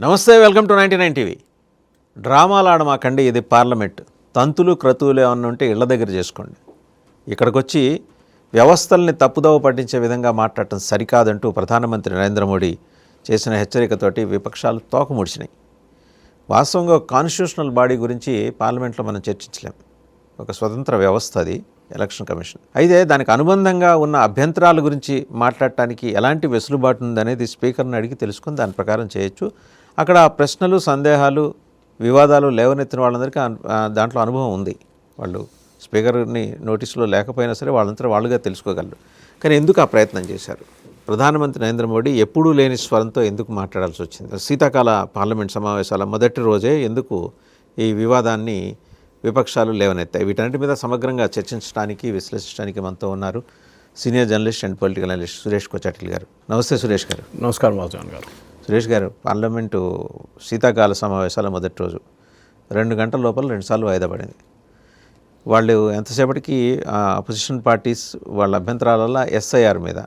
నమస్తే, welcome to 99 TV. డ్రామాలు ఆడమాకండి, ఇది పార్లమెంట్. తంతులు క్రతువులు ఏమన్నా ఉంటే ఇళ్ల దగ్గర చేసుకోండి. ఇక్కడికి వచ్చి వ్యవస్థల్ని తప్పుదోవ పట్టించే విధంగా మాట్లాడటం సరికాదంటూ ప్రధానమంత్రి నరేంద్ర మోడీ చేసిన హెచ్చరికతోటి విపక్షాలు తోకముడిచినాయి. వాస్తవంగా కాన్స్టిట్యూషనల్ బాడీ గురించి పార్లమెంట్లో మనం చర్చించలేం. ఒక స్వతంత్ర వ్యవస్థ అది, ఎలక్షన్ కమిషన్. అయితే దానికి అనుబంధంగా ఉన్న అభ్యంతరాల గురించి మాట్లాడటానికి ఎలాంటి వెసులుబాటు ఉందనేది స్పీకర్ని అడిగి తెలుసుకుని దాని ప్రకారం చేయొచ్చు. అక్కడ ప్రశ్నలు, సందేహాలు, వివాదాలు లేవనెత్తిన వాళ్ళందరికీ దాంట్లో అనుభవం ఉంది. వాళ్ళు స్పీకర్ని నోటీసులో లేకపోయినా సరే వాళ్ళంతా వాళ్ళుగా తెలుసుకోగలరు. కానీ ఎందుకు ఆ ప్రయత్నం చేశారు? ప్రధానమంత్రి నరేంద్ర మోడీ ఎప్పుడూ లేని స్వరంతో ఎందుకు మాట్లాడాల్సి వచ్చింది? శీతాకాల పార్లమెంట్ సమావేశాల మొదటి రోజే ఎందుకు ఈ వివాదాన్ని విపక్షాలు లేవనెత్తాయి? వీటన్నిటి మీద సమగ్రంగా చర్చించడానికి, విశ్లేషించడానికి మనతో ఉన్నారు senior journalist and political analyst Suresh Kochattil గారు. నమస్తే సురేష్ గారు. నమస్కారం వాజన్ గారు. సురేష్ గారు, పార్లమెంటు శీతాకాల సమావేశాల మొదటి రోజు 2 గంటల లోపల 2 సార్లు వాయిదా పడింది. వాళ్ళు ఎంతసేపటికి అపోజిషన్ పార్టీస్ వాళ్ళ అభ్యంతరాల ఎస్ఐఆర్ మీద,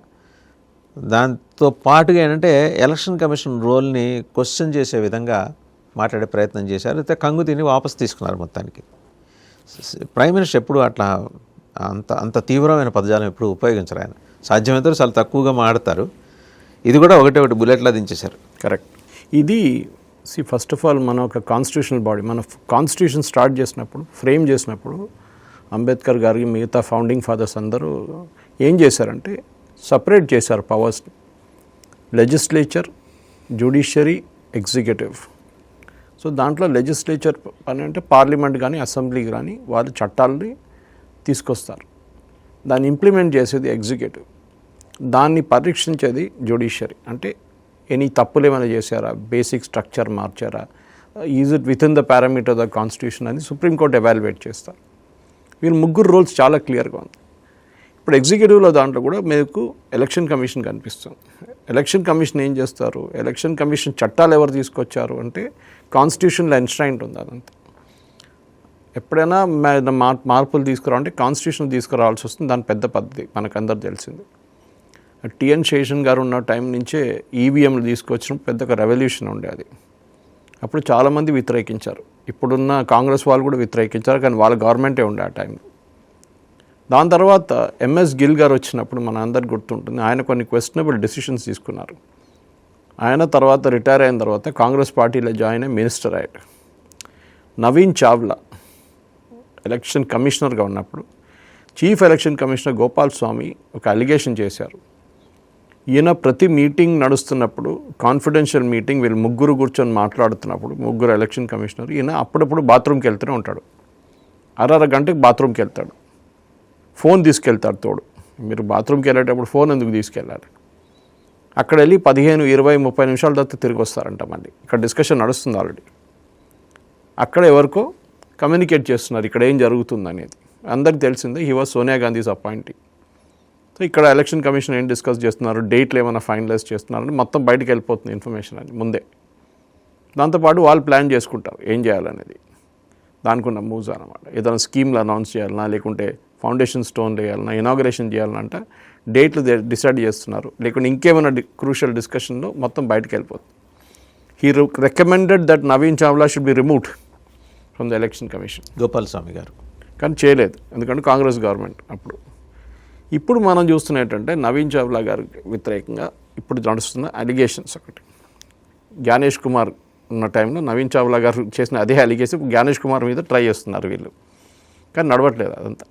దాంతో పాటుగా ఏంటంటే ఎలక్షన్ కమిషన్ రోల్ని క్వశ్చన్ చేసే విధంగా మాట్లాడే ప్రయత్నం చేశారు. అయితే కంగు తిని వాపసు తీసుకున్నారు. మొత్తానికి ప్రైమ్ మినిస్టర్ ఎప్పుడు అట్లా అంత తీవ్రమైన పదజాలం ఎప్పుడు ఉపయోగించరు. ఆయన సాధ్యమైతే చాలా తక్కువగా మాట్లాడతారు. ఇది కూడా ఒకటి బుల్లెట్లా దించేశారు. కరెక్ట్. ఇది ఫస్ట్ ఆఫ్ ఆల్ మన ఒక కాన్స్టిట్యూషనల్ బాడీ, మన కాన్స్టిట్యూషన్ స్టార్ట్ చేసినప్పుడు, ఫ్రేమ్ చేసినప్పుడు అంబేద్కర్ గారికి మిగతా ఫౌండింగ్ ఫాదర్స్ అందరూ ఏం చేశారంటే సపరేట్ చేశారు పవర్స్ని. Legislature, judiciary, executive. సో దాంట్లో లెజిస్లేచర్ పని అంటే పార్లమెంట్ కానీ అసెంబ్లీ కానీ వాళ్ళు చట్టాలని తీసుకొస్తారు. దాన్ని ఇంప్లిమెంట్ చేసేది ఎగ్జిక్యూటివ్. దాన్ని పరీక్షించేది జ్యుడిషియరీ. అంటే ఎనీ తప్పులు ఏమైనా చేశారా, బేసిక్ స్ట్రక్చర్ మార్చారా, is it within the parameter the constitution అని సుప్రీంకోర్టు ఎవాల్యుయేట్ చేస్తారు. వీళ్ళు ముగ్గురు రోల్స్ చాలా క్లియర్గా ఉంది. ఇప్పుడు ఎగ్జిక్యూటివ్లో దాంట్లో కూడా మీకు ఎలక్షన్ కమిషన్ కనిపిస్తుంది. ఎలక్షన్ కమిషన్ ఏం చేస్తారు? ఎలక్షన్ కమిషన్ చట్టాలు ఎవరు తీసుకొచ్చారు అంటే కాన్స్టిట్యూషన్లో ఎన్స్ట్రైంట్ ఉంది. అదంతా ఎప్పుడైనా మార్పులు తీసుకురావాలంటే కాన్స్టిట్యూషన్ తీసుకురావాల్సి వస్తుంది. దాని పెద్ద పద్ధతి మనకందరూ తెలిసింది. టిఎన్ శేషన్ గారు ఉన్న టైం నుంచే ఈవీఎంలు తీసుకొచ్చిన పెద్ద ఒక రెవల్యూషన్ ఉండేది. అప్పుడు చాలామంది వ్యతిరేకించారు. ఇప్పుడున్న కాంగ్రెస్ వాళ్ళు కూడా వ్యతిరేకించారు, కానీ వాళ్ళ గవర్నమెంటే ఉండే ఆ టైంలో. దాని తర్వాత ఎంఎస్ గిల్ గారు వచ్చినప్పుడు మన అందరికి గుర్తుంటుంది, ఆయన కొన్ని క్వశ్చనబుల్ డెసిషన్స్ తీసుకున్నారు. ఆయన తర్వాత రిటైర్ అయిన తర్వాత కాంగ్రెస్ పార్టీలో జాయిన్ అయ్యి మినిస్టర్ అయ్యాడు. నవీన్ చావ్లా ఎలక్షన్ కమిషనర్గా ఉన్నప్పుడు చీఫ్ ఎలక్షన్ కమిషనర్ గోపాల్ స్వామి ఒక అలిగేషన్ చేశారు. ఈయన ప్రతి మీటింగ్ నడుస్తున్నప్పుడు, కాన్ఫిడెన్షియల్ మీటింగ్, వీళ్ళు ముగ్గురు కూర్చొని మాట్లాడుతున్నప్పుడు, ముగ్గురు ఎలక్షన్ కమిషనర్, ఈయన అప్పుడప్పుడు బాత్రూమ్కి వెళ్తూనే ఉంటాడు. అరగంట గంటకి బాత్రూమ్కి వెళ్తాడు. ఫోన్ తీసుకెళ్తాడు తోడు. మీరు బాత్రూమ్కి వెళ్ళేటప్పుడు ఫోన్ ఎందుకు తీసుకెళ్ళాలి? అక్కడ వెళ్ళి 15, 20, 30 నిమిషాల తర్వాత తిరిగి వస్తారంట. మళ్ళీ ఇక్కడ డిస్కషన్ నడుస్తుంది ఆల్రెడీ. అక్కడ ఎవరికో కమ్యూనికేట్ చేస్తున్నారు ఇక్కడ ఏం జరుగుతుంది అనేది. అందరికి తెలిసిందే, he was Sonia Gandhi's appointee. So ఇక్కడ ఎలక్షన్ కమిషన్ ఏం డిస్కస్ చేస్తున్నారు, డేట్లు ఏమైనా ఫైనలైజ్ చేస్తున్నారని మొత్తం బయటకు వెళ్ళిపోతుంది ఇన్ఫర్మేషన్ అని ముందే. దాంతోపాటు వాళ్ళు ప్లాన్ చేసుకుంటారు ఏం చేయాలనేది. దానికి ఉన్న మూవ్స్ అనమాట. ఏదైనా స్కీమ్లు అనౌన్స్ చేయాలన్నా, లేకుంటే ఫౌండేషన్ స్టోన్ వేయాలన్నా, ఇనాగరేషన్ చేయాలనంటే డేట్లు డిసైడ్ చేస్తున్నారు. లేకుంటే ఇంకేమైనా క్రూషియల్ డిస్కషన్లో మొత్తం బయటకు వెళ్ళిపోతుంది. He recommended that Naveen Chawla should be removed from the election commission, Gopalaswami గారు. కానీ చేయలేదు, ఎందుకంటే కాంగ్రెస్ గవర్నమెంట్ అప్పుడు. ఇప్పుడు మనం చూస్తున్న ఏంటంటే నవీన్ చావ్లా గారికి వ్యతిరేకంగా ఇప్పుడు నడుస్తున్న అలిగేషన్స్. ఒకటి జ్ఞానేష్ కుమార్ ఉన్న టైంలో నవీన్ చావ్లా గారు చేసిన అదే అలిగేషన్ జ్ఞానేష్ కుమార్ మీద ట్రై చేస్తున్నారు వీళ్ళు, కానీ నడవట్లేదు అదంతా.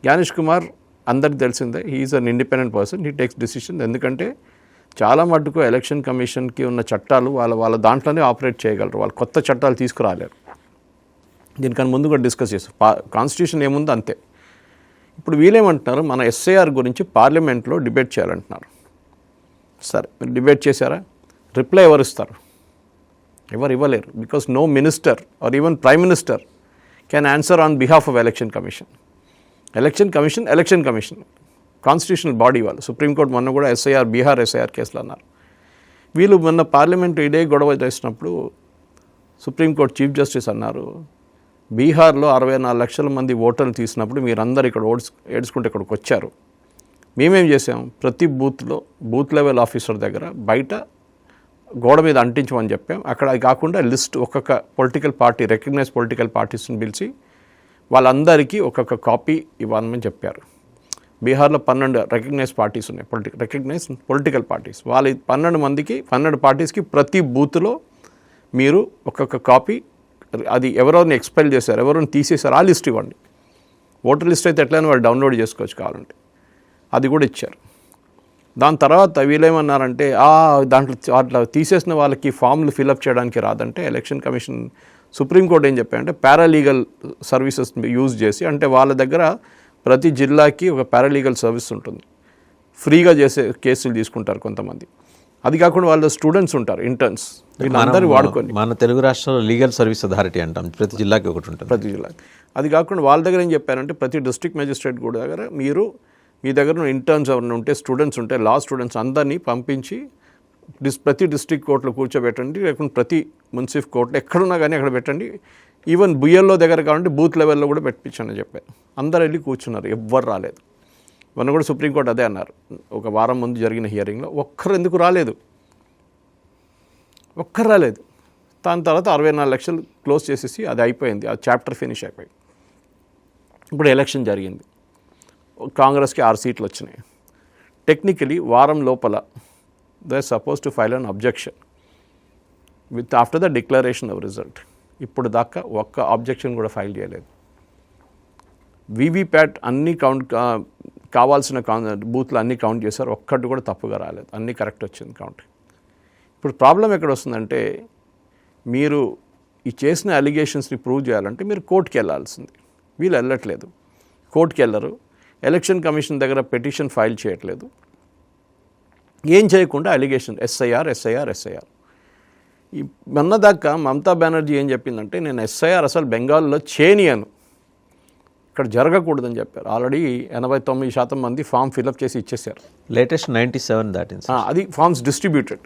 జ్ఞానేష్ కుమార్ అందరికి తెలిసిందే, he's an independent person, he takes decision. ఎందుకంటే చాలా మటుకు ఎలక్షన్ కమిషన్కి ఉన్న చట్టాలు వాళ్ళ దాంట్లోనే ఆపరేట్ చేయగలరు. వాళ్ళు కొత్త చట్టాలు తీసుకురాలేరు. దీనికన్నా ముందు కూడా డిస్కస్ చేస్తారు. కాన్స్టిట్యూషన్ ఏముందో అంతే. ఇప్పుడు వీళ్ళేమంటున్నారు, మన ఎస్ఐఆర్ గురించి పార్లమెంట్లో డిబేట్ చేయాలంటున్నారు. సరే, మీరు డిబేట్ చేశారా? రిప్లై ఎవరు ఇస్తారు? ఎవరు ఇవ్వలేరు. Because no minister or even prime minister can answer on behalf of election commission. Election commission constitutional body వాళ్ళు. సుప్రీంకోర్టు మొన్న కూడా ఎస్ఐఆర్, బీహార్ ఎస్ఐఆర్ కేసులు అన్నారు. వీళ్ళు మొన్న పార్లమెంట్ ఇదే గొడవ చేసినప్పుడు సుప్రీంకోర్టు చీఫ్ జస్టిస్ అన్నారు, బీహార్లో 64 లక్షల మంది ఓటర్లు తీసినప్పుడు మీరందరూ ఇక్కడ ఏడ్చుకుంటే ఇక్కడికి వచ్చారు. మేమేం చేసాం, ప్రతి బూత్ లెవెల్ ఆఫీసర్ దగ్గర బయట గోడ మీద అంటించమని చెప్పాం. అక్కడ అది కాకుండా లిస్ట్ ఒక్కొక్క పొలిటికల్ పార్టీ రికగ్నైజ్ పొలిటికల్ పార్టీస్ని పిలిచి వాళ్ళందరికీ ఒక్కొక్క కాపీ ఇవ్వమని చెప్పారు. బీహార్లో 12 రికగ్నైజ్ పార్టీస్ ఉన్నాయి, రికగ్నైజ్ పొలిటికల్ పార్టీస్. వాళ్ళ 12 పార్టీస్కి ప్రతి బూత్లో మీరు ఒక్కొక్క కాపీ, అది ఎవరెవరిని ఎక్స్పెల్ చేశారు, ఎవరిని తీసేశారు ఆ లిస్ట్ ఇవ్వండి. ఓటర్ లిస్ట్ అయితే ఎట్లయినా వాళ్ళు డౌన్లోడ్ చేసుకోవచ్చు కావాలంటే, అది కూడా ఇచ్చారు. దాని తర్వాత వీళ్ళేమన్నారంటే దాంట్లో అట్లా తీసేసిన వాళ్ళకి ఫామ్లు ఫిలప్ చేయడానికి రాదంటే ఎలక్షన్ కమిషన్ సుప్రీంకోర్టు ఏం చెప్పారంటే పారాలీగల్ సర్వీసెస్ యూజ్ చేసి, అంటే వాళ్ళ దగ్గర ప్రతి జిల్లాకి ఒక పారాలీగల్ సర్వీస్ ఉంటుంది, ఫ్రీగా చేసే కేసులు తీసుకుంటారు కొంతమంది. అది కాకుండా వాళ్ళ స్టూడెంట్స్ ఉంటారు, ఇంటర్న్స్, వీళ్ళందరూ వాడుకొని. మన తెలుగు రాష్ట్రాల్లో లీగల్ సర్వీస్ అథారిటీ అంటాం, ప్రతి జిల్లాకి ఒకటి ఉంటుంది. ప్రతి జిల్లాకి. అది కాకుండా వాళ్ళ దగ్గర ఏం చెప్పారంటే ప్రతి డిస్ట్రిక్ట్ మెజిస్ట్రేట్ కూడా దగ్గర మీ దగ్గర ఇంటర్న్స్ ఎవరైనా ఉంటే, స్టూడెంట్స్ ఉంటే, లా స్టూడెంట్స్ అందరినీ పంపించి ప్రతి డిస్ట్రిక్ట్ కోర్టులో కూర్చోబెట్టండి, లేకుంటే ప్రతి మున్సిపల్ కోర్టులో ఎక్కడున్నా కానీ అక్కడ పెట్టండి. ఈవెన్ బుయ్యల్లో దగ్గర కావాలంటే బూత్ లెవెల్లో కూడా పెట్టించండి చెప్పారు. అందరు వెళ్ళి కూర్చున్నారు, ఎవ్వరు రాలేదు. మొన్న కూడా సుప్రీంకోర్టు అదే అన్నారు, ఒక వారం ముందు జరిగిన హియరింగ్లో ఒక్కరు ఎందుకు రాలేదు, ఒక్కరు రాలేదు. దాని తర్వాత 64 లక్షలు క్లోజ్ చేసేసి అది అయిపోయింది, ఆ చాప్టర్ ఫినిష్ అయిపోయింది. ఇప్పుడు ఎలక్షన్ జరిగింది, కాంగ్రెస్కి 6 సీట్లు వచ్చినాయి. టెక్నికలీ వారం లోపల they suppose to file an objection with after the declaration of result. ఇప్పుడు దాకా ఒక్క అబ్జెక్షన్ కూడా ఫైల్ చేయలేదు. వీవీప్యాట్ అన్నీ కావాల్సిన బూత్లు అన్నీ కౌంట్ చేశారు, ఒక్కటి కూడా తప్పుగా రాలేదు, అన్నీ కరెక్ట్ వచ్చింది కౌంట్. ఇప్పుడు ప్రాబ్లం ఎక్కడ వస్తుందంటే, మీరు ఈ చేసిన అలిగేషన్స్ని ప్రూవ్ చేయాలంటే మీరు కోర్టుకి వెళ్ళాల్సింది. వీళ్ళు వెళ్ళట్లేదు, కోర్టుకి వెళ్ళరు, ఎలక్షన్ కమిషన్ దగ్గర పిటిషన్ ఫైల్ చేయట్లేదు, ఏం చేయకుండా అలిగేషన్ ఎస్ఐఆర్. ఈ మొన్నదాకా మమతా బెనర్జీ ఏం చెప్పిందంటే, నేను ఎస్ఐఆర్ అసలు బెంగాల్లో చేయనియను, ఇక్కడ జరగకూడదని చెప్పారు. ఆల్రెడీ 89% మంది ఫామ్ ఫిలప్ చేసి ఇచ్చేసారు. లేటెస్ట్ 97 దాటింది. అది ఫామ్స్ డిస్ట్రిబ్యూటెడ్.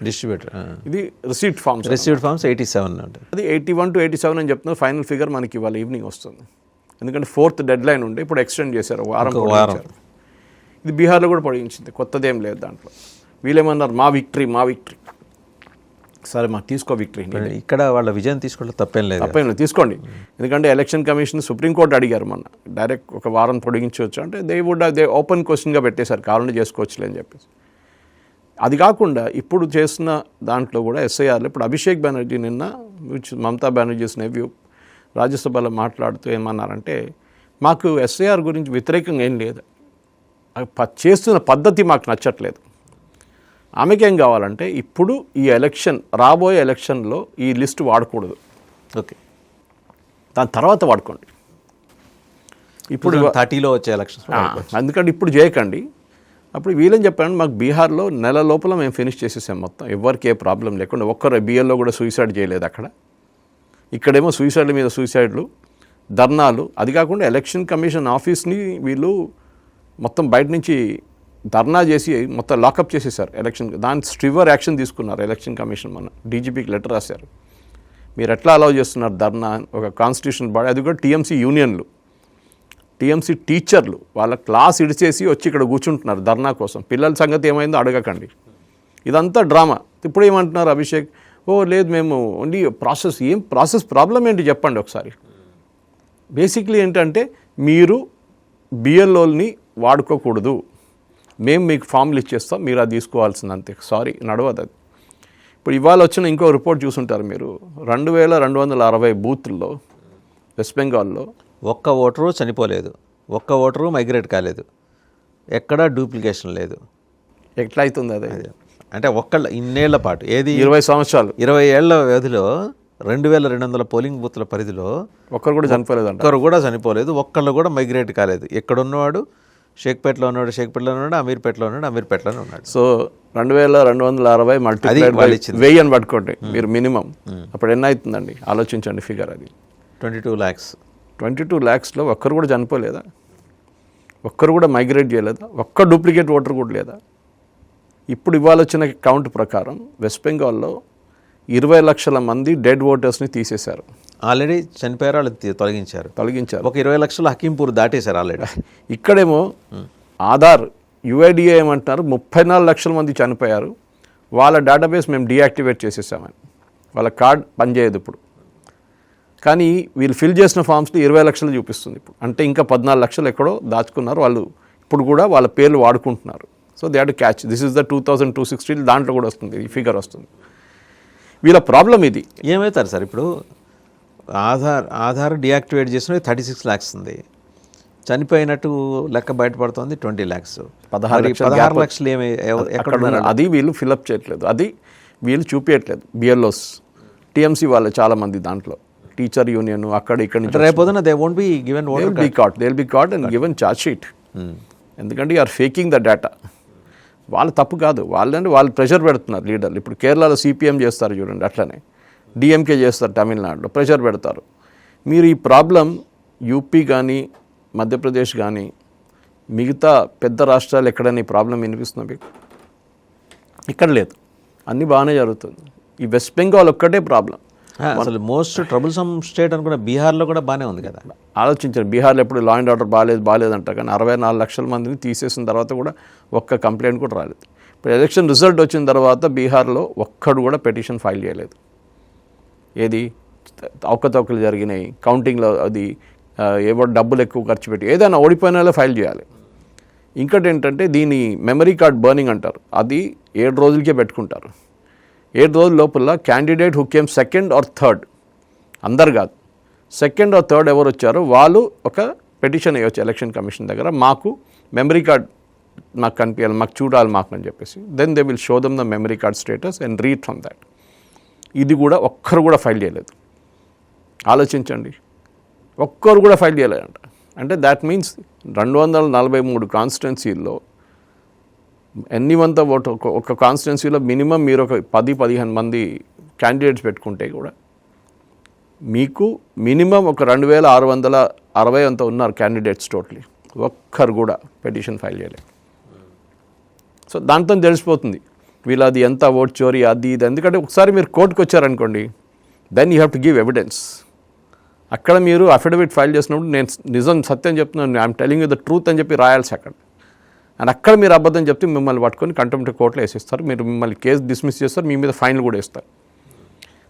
ఇది రిసీవ్డ్ ఫామ్స్ 87 అంటే అది 81 to 87 అని చెప్తున్నారు. ఫైనల్ ఫిగర్ మనకి ఇవాళ ఈవినింగ్ వస్తుంది, ఎందుకంటే 4th డెడ్ లైన్ ఉండే, ఇప్పుడు ఎక్స్టెండ్ చేశారు, వారం పొడిగించారు. ఇది బీహార్లో కూడా పొడిగించింది, కొత్తదేం లేదు దాంట్లో. వీళ్ళేమన్నారు మా విక్టరీ. సరే తీసుకో విక్టరీ. ఇక్కడ వాళ్ళ విజయం తీసుకోవడం తప్పేం లేదు, తీసుకోండి. ఎందుకంటే ఎలక్షన్ కమిషన్ సుప్రీంకోర్టు అడిగారు మొన్న, డైరెక్ట్ ఒక వారం పొడిగించవచ్చు అంటే దే ఓపెన్ క్వశ్చన్గా పెట్టేశారు, కావాలంటే చేసుకోవచ్చులే అని చెప్పేసి. అది కాకుండా ఇప్పుడు చేసిన దాంట్లో కూడా ఎస్ఐఆర్లో ఇప్పుడు అభిషేక్ బెనర్జీ నిన్న మమతా బెనర్జీస్ నెవ్యూ రాజ్యసభలో మాట్లాడుతూ ఏమన్నారంటే, మాకు ఎస్ఐఆర్ గురించి వ్యతిరేకంగా ఏం లేదు, చేస్తున్న పద్ధతి మాకు నచ్చట్లేదు. ఆమెకి ఏం కావాలంటే ఇప్పుడు ఈ రాబోయే ఎలక్షన్లో ఈ లిస్ట్ వాడకూడదు, ఓకే, దాని తర్వాత వాడుకోండి. ఇప్పుడు 30లో వచ్చే ఎలక్షన్స్ ఎందుకంటే ఇప్పుడు చేయకండి. అప్పుడు వీళ్ళని చెప్పారంటే, మాకు బీహార్లో నెల లోపల మేము ఫినిష్ చేసేసాం మొత్తం, ఎవరికి ఏ ప్రాబ్లం లేకుండా. ఒక్కరు బిఎల్లో కూడా సూసైడ్ చేయలేదు అక్కడ. ఇక్కడేమో సూసైడ్ల మీద సూసైడ్లు, ధర్నాలు. అది కాకుండా ఎలక్షన్ కమిషన్ ఆఫీస్ని వీళ్ళు మొత్తం బయట నుంచి ధర్నా చేసి మొత్తం లాకప్ చేసేసారు ఎలక్షన్. దాని స్ట్రివర్ యాక్షన్ తీసుకున్నారు ఎలక్షన్ కమిషన్. మన డీజీపీకి లెటర్ రాశారు, మీరు ఎట్లా అలౌ చేస్తున్నారు ధర్నా, ఒక కాన్స్టిట్యూషన్ బాడీ, అది కూడా టీఎంసీ యూనియన్లు, టీఎంసీ టీచర్లు వాళ్ళ క్లాస్ ఇడిచేసి వచ్చి ఇక్కడ కూర్చుంటున్నారు ధర్నా కోసం. పిల్లల సంగతి ఏమైందో అడగకండి, ఇదంతా డ్రామా. ఇప్పుడు ఏమంటున్నారు అభిషేక్, లేదు మేము ఓన్లీ ప్రాసెస్ ప్రాబ్లం ఏంటి చెప్పండి ఒకసారి. బేసిక్లీ ఏంటంటే, మీరు బిఎల్ఓల్ని వాడుకోకూడదు, మేము మీకు ఫామ్లు ఇచ్చేస్తాం, మీరు అది తీసుకోవాల్సింది అంతే. సారీ, నడవదు అది. ఇప్పుడు ఇవాళ వచ్చిన ఇంకో రిపోర్ట్ చూసుంటారు మీరు, 2260 బూత్ల్లో వెస్ట్ బెంగాల్లో ఒక్క ఓటరు చనిపోలేదు, ఒక్క ఓటరు మైగ్రేట్ కాలేదు, ఎక్కడా డూప్లికేషన్ లేదు. ఎట్లా అవుతుంది అదే? అంటే ఇన్నేళ్ల పాటు, ఏది 20 సంవత్సరాలు, 20 ఏళ్ల వ్యవధిలో 2200 పోలింగ్ బూత్ల పరిధిలో ఒక్కరు కూడా చనిపోలేదు, ఒక్కళ్ళు కూడా మైగ్రేట్ కాలేదు. ఎక్కడున్నవాడు షేక్పేటలో ఉన్నాడు, అమీర్పేటలోనే ఉన్నాడు. సో 2260 మల్టిప్లైడ్ బై 1000 అని పట్టుకోండి మీరు మినిమం. అప్పుడు ఎన్ని అవుతుందండి ఆలోచించండి ఫిగర్. అది 22 lakhs. 22 lakhsలో ఒక్కరు కూడా చనిపోలేదా? ఒక్కరు కూడా మైగ్రేట్ చేయలేదా? ఒక్క డూప్లికేట్ ఓటర్ కూడా లేదా? ఇప్పుడు ఇవాళ వచ్చిన కౌంట్ ప్రకారం వెస్ట్ బెంగాల్లో 20 లక్షల మంది డెడ్ ఓటర్స్ని తీసేశారు. ఆల్రెడీ చనిపోయారు, వాళ్ళు తొలగించారు. ఒక 20 లక్షలు హకీంపూర్ దాటేశారు ఆల్రెడీ. ఇక్కడేమో ఆధార్ యుఐడిఏ ఏమంటున్నారు 34 లక్షల మంది చనిపోయారు, వాళ్ళ డేటాబేస్ మేము డీయాక్టివేట్ చేసేసామని, వాళ్ళ కార్డ్ పనిచేయదు ఇప్పుడు. కానీ వీళ్ళు ఫిల్ చేసిన ఫామ్స్లో 20 లక్షలు చూపిస్తుంది ఇప్పుడు. అంటే ఇంకా 14 లక్షలు ఎక్కడో దాచుకున్నారు వాళ్ళు, ఇప్పుడు కూడా వాళ్ళ పేర్లు వాడుకుంటున్నారు. So they have to catch. This is the 2260, దాంట్లో కూడా వస్తుంది, ఈ ఫిగర్ వస్తుంది. వీళ్ళ ప్రాబ్లం ఇది. ఏమవుతారు సార్ ఇప్పుడు ఆధార్ డియాక్టివేట్ చేసిన 36 lakhs ఉంది, చనిపోయినట్టు లెక్క బయటపడుతుంది 20 lakhs, 16 లక్షలు ఎక్కడ ఉన్నారు? అది వీళ్ళు ఫిలప్ చేయట్లేదు, అది వీళ్ళు చూపించట్లేదు. బిఎల్ఓస్ టీఎంసీ వాళ్ళు చాలామంది దాంట్లో, టీచర్ యూనియన్ అక్కడ ఇక్కడ నుంచి రేపొద్దున they won't be given they will be caught and given charge sheet. ఎందుకంటే you are faking the data. వాళ్ళ తప్పు కాదు, వాళ్ళు ప్రెషర్ పెడుతున్నారు లీడర్లు. ఇప్పుడు కేరళలో సిపిఎం చేస్తారు చూడండి, అట్లనే డిఎంకే చేస్తారు తమిళనాడులో, ప్రెషర్ పెడతారు. మీరు ఈ ప్రాబ్లం యూపీ కానీ మధ్యప్రదేశ్ కానీ మిగతా పెద్ద రాష్ట్రాలు ఎక్కడైనా ఈ ప్రాబ్లం వినిపిస్తుందా మీకు? ఇక్కడ లేదు, అన్నీ బాగానే జరుగుతుంది. ఈ వెస్ట్ బెంగాల్ ఒక్కటే ప్రాబ్లం. అసలు మోస్ట్ ట్రబుల్సమ్ స్టేట్ అనుకున్న బీహార్లో కూడా బాగానే ఉంది కదా. ఆలోచించారు, బీహార్లో ఎప్పుడు లా అండ్ ఆర్డర్ బాగాలేదంటారు, కానీ 64 లక్షల మందిని తీసేసిన తర్వాత కూడా ఒక్క కంప్లైంట్ కూడా రాలేదు. ఇప్పుడు ఎలక్షన్ రిజల్ట్ వచ్చిన తర్వాత బీహార్లో ఒక్కడు కూడా పిటిషన్ ఫైల్ చేయలేదు. ఏది అవకతవకలు జరిగినాయి కౌంటింగ్లో, అది ఏవో డబ్బులు ఎక్కువ ఖర్చు పెట్టి ఏదైనా ఓడిపోయిన వాళ్ళే ఫైల్ చేయాలి. ఇంకోటి ఏంటంటే దీని మెమరీ కార్డ్ బర్నింగ్ అంటారు, అది 7 రోజులకే పెట్టుకుంటారు. 7 రోజుల లోపల candidate who came second or third, అందరు కాదు, సెకండ్ ఆర్ థర్డ్ ఎవరు వచ్చారో వాళ్ళు ఒక పిటిషన్ వేయవచ్చు ఎలక్షన్ కమిషన్ దగ్గర, మాకు మెమరీ కార్డ్ మాకు కనిపించాలి, మాకు చూడాలి మాకు అని చెప్పేసి. Then they will show them the memory card status and read from that. ఇది కూడా ఒక్కరు కూడా ఫైల్ చేయలేదు. ఆలోచించండి, ఒక్కరు కూడా ఫైల్ చేయలేదంట. అంటే దాట్ మీన్స్ 243 కాన్స్టిట్యున్సీల్లో ఎన్ని వంద ఓటు ఒక కాన్స్టిట్యున్సీలో మినిమం మీరు ఒక 10-15 మంది క్యాండిడేట్స్ పెట్టుకుంటే కూడా మీకు మినిమం ఒక 2660 అంత ఉన్నారు క్యాండిడేట్స్ టోటలీ. ఒక్కరు కూడా పిటిషన్ ఫైల్ చేయలేదు. సో దాంతో తెలిసిపోతుంది వీళ్ళది ఎంత ఓట్ చోరీ అది ఇది. ఎందుకంటే ఒకసారి మీరు కోర్టుకు వచ్చారనుకోండి, then you have to give evidence. అక్కడ మీరు అఫిడవిట్ ఫైల్ చేసినప్పుడు నేను నిజం సత్యం చెప్తున్నాను, I'm telling you the truth అని చెప్పి రాయాల్సి అక్కడ. అండ్ అక్కడ మీరు అబద్ధం చెప్తే మిమ్మల్ని పట్టుకొని కంటెంప్ట్ కోర్టులో వేసేస్తారు, మీరు మిమ్మల్ని కేసు డిస్మిస్ చేస్తారు, మీ మీద ఫైన్లు కూడా వేస్తారు.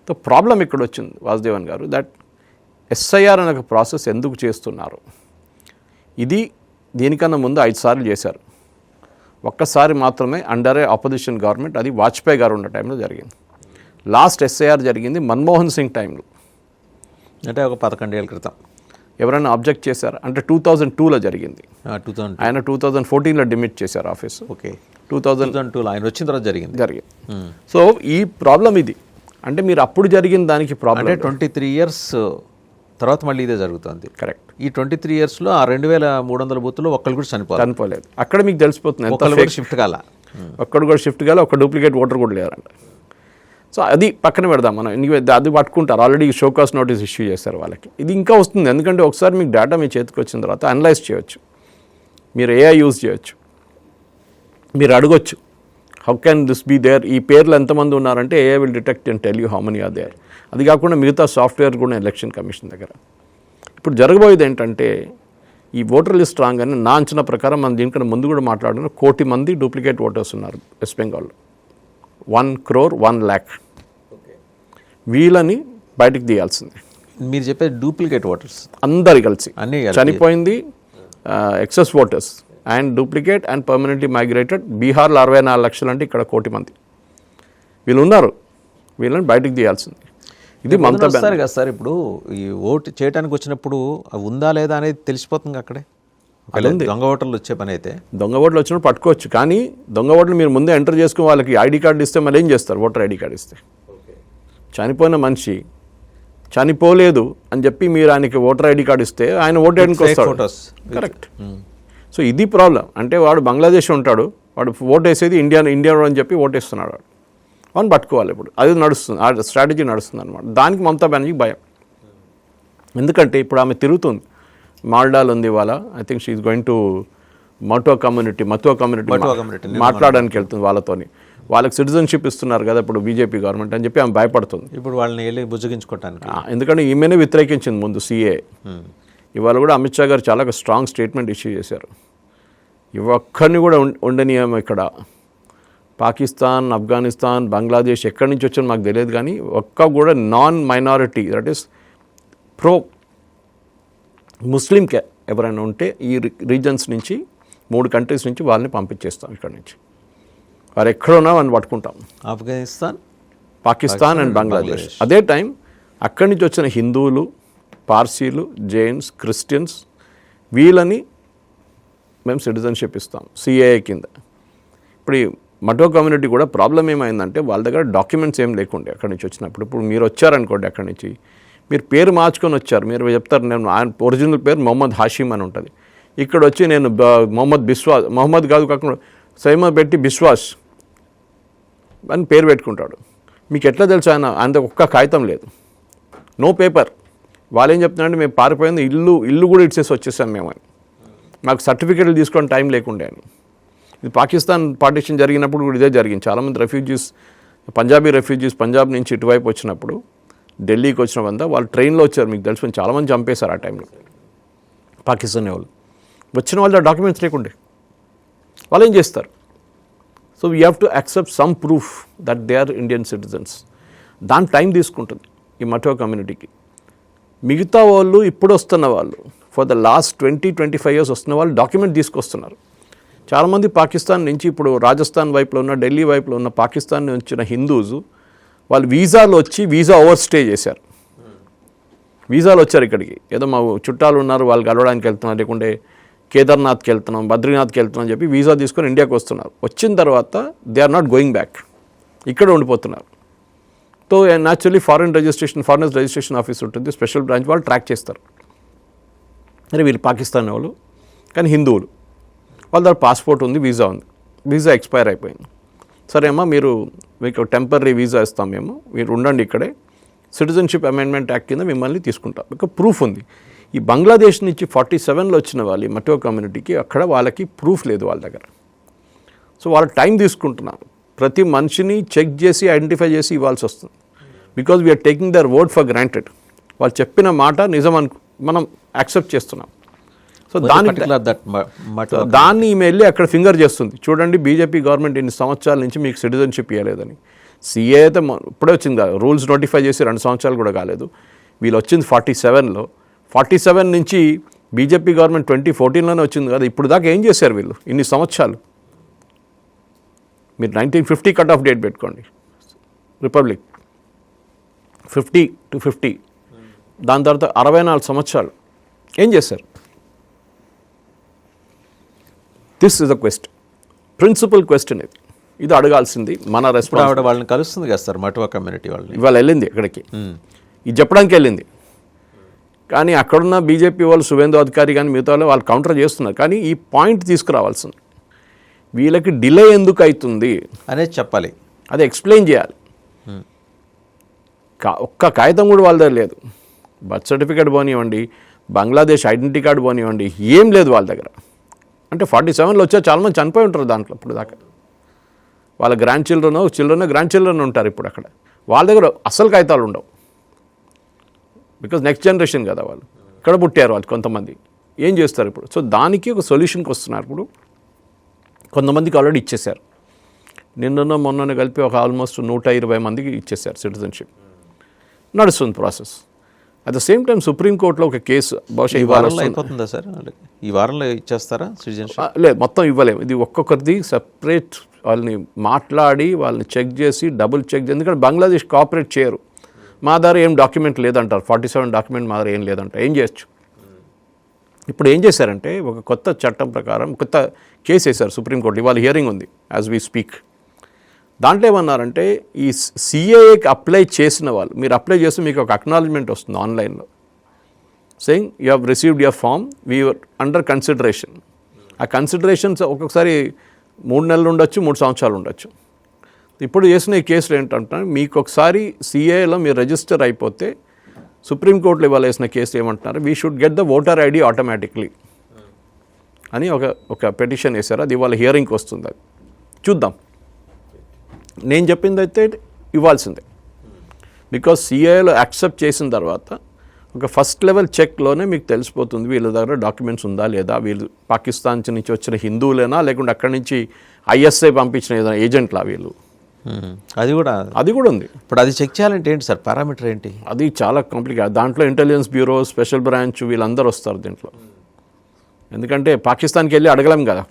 సో ప్రాబ్లం ఇక్కడ వచ్చింది వాసుదేవన్ గారు, దట్ ఎస్ఐఆర్ అనే ఒక ప్రాసెస్ ఎందుకు చేస్తున్నారు. ఇది దీనికన్నా ముందు 5 సార్లు చేశారు. ఒక్కసారి మాత్రమే అండర్ ఏ ఆపోజిషన్ గవర్నమెంట్, అది వాజ్పేయి గారు ఉన్న టైంలో జరిగింది. లాస్ట్ ఎస్ఐఆర్ జరిగింది మన్మోహన్ సింగ్ టైంలో, అంటే ఒక 11 ఏళ్ళ క్రితం. ఎవరైనా అబ్జెక్ట్ చేశారు అంటే 2002లో జరిగింది. ఆయన 2014లో డిమిట్ చేశారు ఆఫీసు. ఓకే, 2002లో ఆయన వచ్చిన తర్వాత జరిగింది. సో ఈ ప్రాబ్లం ఇది. అంటే మీరు అప్పుడు జరిగిన దానికి ప్రాబ్లం, అంటే 23 years తర్వాత మళ్ళీ ఇదే జరుగుతుంది. కరెక్ట్. ఈ 23 yearsలో ఆ 2300 బూత్లో ఒక్కరు కూడా చనిపోలేదు. అక్కడ మీకు తెలిసిపోతుంది ఒక్కరు షిఫ్ట్ కాల, ఒక్కడు కూడా షిఫ్ట్ కాల, ఒక డూప్లికేట్ ఓటర్ కూడా లేరంట. సో అది పక్కన పెడదాం మనం, అది పట్టుకుంటారు. ఆల్రెడీ షోకాస్ నోటీస్ ఇష్యూ చేశారు వాళ్ళకి. ఇది ఇంకా వస్తుంది, ఎందుకంటే ఒకసారి మీకు డేటా మీ చేతికి వచ్చిన తర్వాత అనలైజ్ చేయొచ్చు, మీరు ఏఐ యూజ్ చేయొచ్చు, మీరు అడగొచ్చు how can this be there, ఈ పేర్లు ఎంతమంది ఉన్నారంటే AI will detect and tell you how many are there. అది కాకుండా మిగతా సాఫ్ట్వేర్ కూడా ఎలక్షన్ కమిషన్ దగ్గర. ఇప్పుడు జరగబోయేది ఏంటంటే ఈ ఓటర్ లిస్ట్ రాగానే నా అంచనా ప్రకారం మనం దీనికన్నా ముందు కూడా మాట్లాడిన 1 కోటి మంది డూప్లికేట్ ఓటర్స్ ఉన్నారు వెస్ట్ బెంగాల్లో. 1 crore 1 lakh వీళ్ళని బయటకు తీయాల్సింది. మీరు చెప్పే డూప్లికేట్ ఓటర్స్ అందరు కలిసి అన్నీ చనిపోయింది, excess voters and duplicate and permanently migrated. బీహార్లో 64 లక్షలు అంటే ఇక్కడ 1 కోటి మంది వీళ్ళు ఉన్నారు, వీళ్ళని బయటకు తీయాల్సింది. ఇది మమతా వస్తారు కదా సార్. ఇప్పుడు ఈ ఓటు చేయడానికి వచ్చినప్పుడు ఉందా లేదా అనేది తెలిసిపోతుంది అక్కడే. దొంగ ఓటర్లు వచ్చే పని అయితే దొంగ ఓట్లు వచ్చినప్పుడు పట్టుకోవచ్చు, కానీ దొంగ ఓట్లు మీరు ముందే ఎంటర్ చేసుకుని వాళ్ళకి ఐడి కార్డు ఇస్తే మళ్ళీ ఏం చేస్తారు? ఓటర్ ఐడి కార్డు ఇస్తే చనిపోయిన మనిషి చనిపోలేదు అని చెప్పి మీరు ఆయనకి ఓటర్ ఐడి కార్డు ఇస్తే ఆయన ఓటు వేయడానికి వస్తాడు. కరెక్ట్. సో ఇది ప్రాబ్లం. అంటే వాడు బంగ్లాదేశ్ ఉంటాడు, వాడు ఓటు వేసేది ఇండియా అని చెప్పి ఓటు వేస్తున్నాడు, వాడు వాడిని పట్టుకోవాలి. ఇప్పుడు అది నడుస్తుంది, ఆ స్ట్రాటజీ నడుస్తుంది అనమాట. దానికి మమతా బెనర్జీకి భయం. ఎందుకంటే ఇప్పుడు ఆమె తిరుగుతుంది, మాల్డాలో ఉంది ఇవాళ. I think she's going to Matua community మాట్లాడడానికి వెళ్తుంది వాళ్ళతోని. వాళ్ళకి సిటిజన్షిప్ ఇస్తున్నారు కదా ఇప్పుడు బీజేపీ గవర్నమెంట్ అని చెప్పి ఆమె భయపడుతుంది. ఇప్పుడు వాళ్ళని వెళ్ళి బుజ్జగించుకోవటానికి. ఎందుకంటే ఈమెనే వ్యతిరేకించింది ముందు సిఏ. ఇవాళ కూడా అమిత్ షా గారు చాలా స్ట్రాంగ్ స్టేట్మెంట్ ఇష్యూ చేశారు. ఒక్కరిని కూడా ఉండనీయం ఇక్కడ, పాకిస్తాన్, ఆఫ్ఘనిస్తాన్, బంగ్లాదేశ్ ఎక్కడి నుంచి వచ్చారో మాకు తెలియదు, కానీ ఒక్క కూడా non minority that is pro ముస్లింకే ఎవరైనా ఉంటే ఈ రీజన్స్ నుంచి 3 కంట్రీస్ నుంచి వాళ్ళని పంపించేస్తాం. ఇక్కడి నుంచి వారు ఎక్కడున్నా వాళ్ళని పట్టుకుంటాం. ఆఫ్ఘనిస్తాన్, పాకిస్తాన్ అండ్ బంగ్లాదేశ్. అదే టైం అక్కడి నుంచి వచ్చిన హిందువులు, పార్సీలు, జైన్స్, క్రిస్టియన్స్ వీళ్ళని మేము సిటిజన్షిప్ ఇస్తాం సిఏఏ కింద. ఇప్పుడు ఈ మటో కమ్యూనిటీ కూడా ప్రాబ్లం ఏమైందంటే వాళ్ళ దగ్గర డాక్యుమెంట్స్ ఏం లేకుండే అక్కడి నుంచి వచ్చినప్పుడు. ఇప్పుడు మీరు వచ్చారనుకోండి అక్కడి నుంచి, మీరు పేరు మార్చుకొని వచ్చారు, మీరు చెప్తారు నేను ఒరిజినల్ పేరు మొహమ్మద్ హాషిమ్ అని ఉంటుంది, ఇక్కడ వచ్చి నేను మొహమ్మద్ కాకుండా సైమా పెట్టి బిశ్వాస్ అని పేరు పెట్టుకుంటాడు. మీకు ఎట్లా తెలుసు ఆయన ఒక్క కాగితం లేదు, నో పేపర్. వాళ్ళు ఏం చెప్తున్నారంటే మేము పారిపోయింది ఇల్లు కూడా ఇచ్చేసి వచ్చేసాం మేము అని, మాకు సర్టిఫికేట్లు తీసుకొని టైం లేకుండే అని. ఇది పాకిస్తాన్ పార్టీషన్ జరిగినప్పుడు కూడా ఇదే జరిగింది. చాలామంది రెఫ్యూజీస్, పంజాబీ రెఫ్యూజీస్ పంజాబ్ నుంచి ఇటువైపు వచ్చినప్పుడు ఢిల్లీకి వచ్చిన వాళ్ళు ట్రైన్లో వచ్చారు, మీకు తెలుసు చాలామంది చంపేశారు ఆ టైంలో పాకిస్తాన్ వాళ్ళు. వచ్చిన వాళ్ళ డాక్యుమెంట్స్ లేకుండే వాళ్ళు ఏం చేస్తారు? So we have to accept some proof that they are Indian citizens. దాని టైం తీసుకుంటుంది ఈ మటో కమ్యూనిటీకి. మిగతా వాళ్ళు ఇప్పుడు వస్తున్న వాళ్ళు ఫర్ ద లాస్ట్ 20-25 years వస్తున్న వాళ్ళు డాక్యుమెంట్ తీసుకొస్తున్నారు. చాలామంది పాకిస్తాన్ నుంచి ఇప్పుడు రాజస్థాన్ వైపులో ఉన్న, ఢిల్లీ వైపులో ఉన్న పాకిస్తాన్ నుంచి వచ్చిన హిందూస్ వాళ్ళు వీసాలు వచ్చి ఓవర్ స్టే చేశారు. వీసాలు వచ్చారు ఇక్కడికి, ఏదో మా చుట్టాలు ఉన్నారు వాళ్ళు కలవడానికి వెళ్తున్నారు, లేకుంటే కేదార్నాథ్కి వెళ్తున్నాం, బద్రీనాథ్కి వెళ్తున్నాం అని చెప్పి వీసా తీసుకొని ఇండియాకి వస్తున్నారు. వచ్చిన తర్వాత they are not going back, ఇక్కడ ఉండిపోతున్నారు. So naturally foreigners registration office ఉంటుంది, స్పెషల్ బ్రాంచ్, వాళ్ళు ట్రాక్ చేస్తారు. అరే వీళ్ళు పాకిస్తాన్ వాళ్ళు కానీ హిందువులు, వాళ్ళ దగ్గర పాస్పోర్ట్ ఉంది, వీసా ఉంది, వీసా ఎక్స్పైర్ అయిపోయింది. సరే అమ్మా మీకు టెంపరీ వీసా ఇస్తాం, మీరు ఉండండి ఇక్కడే, సిటిజన్షిప్ అమెండ్మెంట్ యాక్ట్ కింద మిమ్మల్ని తీసుకుంటాం. ఒక ప్రూఫ్ ఉంది. ఈ బంగ్లాదేశ్ నుంచి 47లో వచ్చిన వాళ్ళు ఈ మటో కమ్యూనిటీకి, అక్కడ వాళ్ళకి ప్రూఫ్ లేదు వాళ్ళ దగ్గర. సో వాళ్ళు టైం తీసుకుంటున్నారు, ప్రతి మనిషిని చెక్ చేసి ఐడెంటిఫై చేసి ఇవ్వాల్సి వస్తుంది. Because we're taking their word for granted. వాళ్ళు చెప్పిన మాట నిజం మనం యాక్సెప్ట్ చేస్తున్నాం. సో దాన్ని ఈమె వెళ్ళి అక్కడ ఫింగర్ చేస్తుంది, చూడండి బీజేపీ గవర్నమెంట్ ఇన్ని సంవత్సరాల నుంచి మీకు సిటిజన్షిప్ ఇవ్వలేదని. సిఏ అయితే ఇప్పుడే వచ్చింది కదా, రూల్స్ నోటిఫై చేసి 2 సంవత్సరాలు కూడా కాలేదు. వీళ్ళు వచ్చింది 47లో, 47 నుంచి బీజేపీ గవర్నమెంట్ 2014లోనే వచ్చింది కదా. ఇప్పుడు దాకా ఏం చేశారు వీళ్ళు ఇన్ని సంవత్సరాలు? మీరు 1950 కట్ ఆఫ్ డేట్ పెట్టుకోండి, రిపబ్లిక్ 50 to 50, దాని తర్వాత 64 సంవత్సరాలు ఏం చేశారు? This is a question, principal question. ఇది అడగాల్సింది మన రెస్పాన్స్. వాళ్ళని కలుస్తుంది కదా సార్ మటువా కమ్యూనిటీ వాళ్ళని, ఇవాళ వెళ్ళింది ఇక్కడికి, ఇది చెప్పడానికి వెళ్ళింది. కానీ అక్కడున్న బీజేపీ వాళ్ళు, శువేందు అధికారి కానీ మిగతా వాళ్ళు కౌంటర్ చేస్తున్నారు. కానీ ఈ పాయింట్ తీసుకురావాల్సింది, వీళ్ళకి డిలే ఎందుకు అవుతుంది అనేది చెప్పాలి, అది ఎక్స్ప్లెయిన్ చేయాలి. ఒక్క కాగితం కూడా వాళ్ళ దగ్గర లేదు, బర్త్ సర్టిఫికేట్ పోనివ్వండి, బంగ్లాదేశ్ ఐడెంటిటీ కార్డు పోనివ్వండి, ఏం లేదు వాళ్ళ దగ్గర. అంటే 47లో వచ్చా చాలామంది చనిపోయి ఉంటారు దాంట్లో ఇప్పుడు దాకా. వాళ్ళ గ్రాండ్ చిల్డ్రన్ ఉంటారు ఇప్పుడు అక్కడ. వాళ్ళ దగ్గర అసలు కాగితాలు ఉండవు, బికాజ్ నెక్స్ట్ జనరేషన్ కదా వాళ్ళు, ఇక్కడ పుట్టారు వాళ్ళు కొంతమంది. ఏం చేస్తారు ఇప్పుడు? సో దానికి ఒక సొల్యూషన్కి వస్తున్నారు. ఇప్పుడు కొంతమందికి ఆల్రెడీ ఇచ్చేశారు, మొన్న కలిపి ఒక ఆల్మోస్ట్ 120 మందికి ఇచ్చేశారు సిటిజన్షిప్. నడుస్తుంది process. At the same time సుప్రీంకోర్టులో ఒక కేసు బహుశా ఈ వారంలో అయిపోతుందా సార్? ఈ వారంలో ఇచ్చేస్తారా సిటిజన్షిప్? లేదు, మొత్తం ఇవ్వలేము. ఇది ఒక్కొక్కరిది సెపరేట్, వాళ్ళని మాట్లాడి వాళ్ళని చెక్ చేసి డబుల్ చెక్ చేసి, ఎందుకంటే బంగ్లాదేశ్ కోఆపరేట్ చేయరు. మా దగ్గర ఏం డాక్యుమెంట్ లేదంటారు, 47 డాక్యుమెంట్ మా దగ్గర ఏం లేదంటారు. ఏం చేయొచ్చు? ఇప్పుడు ఏం చేశారంటే ఒక కొత్త చట్టం ప్రకారం కొత్త కేసు వేశారు సుప్రీంకోర్టు. ఇవాళ హియరింగ్ ఉంది యాజ్ వీ స్పీక్. దాంట్లో ఏమన్నారంటే ఈ సిఏఏకి అప్లై చేసిన వాళ్ళు, మీరు అప్లై చేస్తే మీకు ఒక అక్నాలజ్మెంట్ వస్తుంది ఆన్లైన్లో, saying you have received your form, we under consideration. ఆ కన్సిడరేషన్స్ ఒక్కొక్కసారి 3 నెలలు ఉండొచ్చు, 3 సంవత్సరాలు ఉండొచ్చు. ఇప్పుడు చేసిన ఈ కేసులు ఏంటంటే, మీకు ఒకసారి సిఏలో మీరు రిజిస్టర్ అయిపోతే, సుప్రీంకోర్టులో ఇవాళ వేసిన కేసులు ఏమంటున్నారు, we should get the voter ID automatically అని ఒక పెటిషన్ వేశారు. అది ఇవాళ హియరింగ్కి వస్తుంది. అది చూద్దాం. నేను చెప్పింది అయితే ఇవ్వాల్సిందే, బికాజ్ సిఏలో యాక్సెప్ట్ చేసిన తర్వాత ఒక ఫస్ట్ లెవెల్ చెక్లోనే మీకు తెలిసిపోతుంది వీళ్ళ దగ్గర డాక్యుమెంట్స్ ఉందా లేదా, వీళ్ళు పాకిస్తాన్ నుంచి వచ్చిన హిందువులేనా లేకుంటే అక్కడి నుంచి ఐఎస్ఐ పంపించిన ఏదైనా ఏజెంట్లా వీళ్ళు, అది కూడా ఉంది. ఇప్పుడు అది చెక్ చేయాలంటే ఏంటి సార్, పారామీటర్ ఏంటి? అది చాలా కాంప్లికేట్. దాంట్లో ఇంటెలిజెన్స్ బ్యూరో, స్పెషల్ బ్రాంచ్ వీళ్ళందరూ వస్తారు దీంట్లో. ఎందుకంటే పాకిస్తాన్కి వెళ్ళి అడగలేం కదా,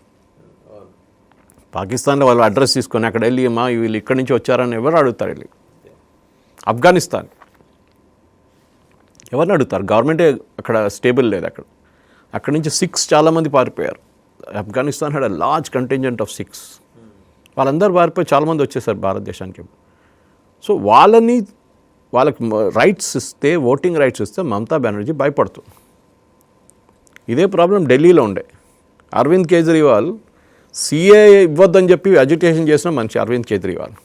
పాకిస్తాన్లో వాళ్ళు అడ్రస్ తీసుకొని అక్కడ వెళ్ళి వీళ్ళు ఇక్కడి నుంచి వచ్చారని ఎవరు అడుగుతారు? వెళ్ళి ఆఫ్ఘనిస్తాన్ ఎవరిని అడుగుతారు? గవర్నమెంటే అక్కడ స్టేబుల్ లేదు. అక్కడ నుంచి 6 చాలామంది పారిపోయారు. Afghanistan had a large contingent of 6. వాళ్ళందరూ పారిపోయి చాలామంది వచ్చేసారు భారతదేశానికి. సో వాళ్ళకి రైట్స్ ఇస్తే, ఓటింగ్ రైట్స్ ఇస్తే మమతా బెనర్జీ భయపడుతుంది. ఇదే ప్రాబ్లం ఢిల్లీలో ఉండే. అరవింద్ కేజ్రీవాల్ సిఏ ఇవ్వద్దని చెప్పి అజిటేషన్ చేసిన మనిషి అరవింద్ కేజ్రీవాల్.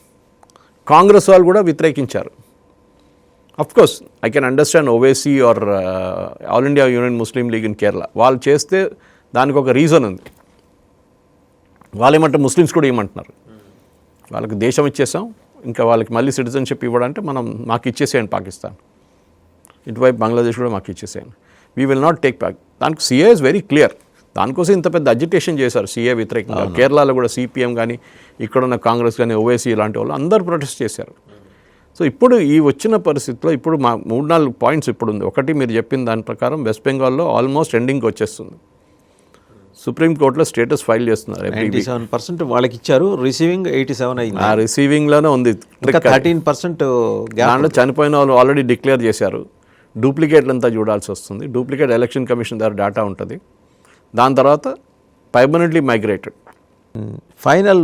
కాంగ్రెస్ వాళ్ళు కూడా వ్యతిరేకించారు. Of course I can understand Owaisi or All India Union Muslim League in Kerala వాళ్ళు చేస్తే దానికి ఒక రీజన్ ఉంది. వాళ్ళు ఏమంటారు, ముస్లిమ్స్ కూడా ఏమంటున్నారు, వాళ్ళకి దేశం ఇచ్చేసాం, ఇంకా వాళ్ళకి మళ్ళీ సిటిజన్షిప్ ఇవ్వడంటే మాకు ఇచ్చేసేయండి పాకిస్తాన్, ఇటువైపు బంగ్లాదేశ్ కూడా మాకు ఇచ్చేసేయండి, we will not take back. దానికి సిఏ ఇస్ వెరీ క్లియర్. దానికోసం ఇంత పెద్ద అజిటేషన్ చేశారు సిఏ వ్యతిరేకంగా. కేరళలో కూడా సిపిఎం కానీ ఇక్కడున్న కాంగ్రెస్ కానీ ఓవైసీ ఇలాంటి వాళ్ళు అందరూ ప్రొటెస్ట్ చేశారు. సో ఇప్పుడు ఈ వచ్చిన పరిస్థితిలో ఇప్పుడు మా 3-4 పాయింట్స్ ఇప్పుడు ఉంది. ఒకటి, మీరు చెప్పిన దాని ప్రకారం వెస్ట్ బెంగాల్లో ఆల్మోస్ట్ ఎండింగ్కి వచ్చేస్తుంది. సుప్రీంకోర్టులో స్టేటస్ ఫైల్ చేస్తున్నారు. 97% వాళ్ళకి ఇచ్చారు, రిసీవింగ్ 87 అయింది. ఆ రిసీవింగ్లోనే ఉంది. 13% దాంట్లో చనిపోయిన వాళ్ళు ఆల్రెడీ డిక్లేర్ చేశారు. డూప్లికేట్లు అంతా చూడాల్సి వస్తుంది. డూప్లికేట్ ఎలక్షన్ కమిషన్ దగ్గర డేటా ఉంటుంది. దాని తర్వాత permanently migrated. Final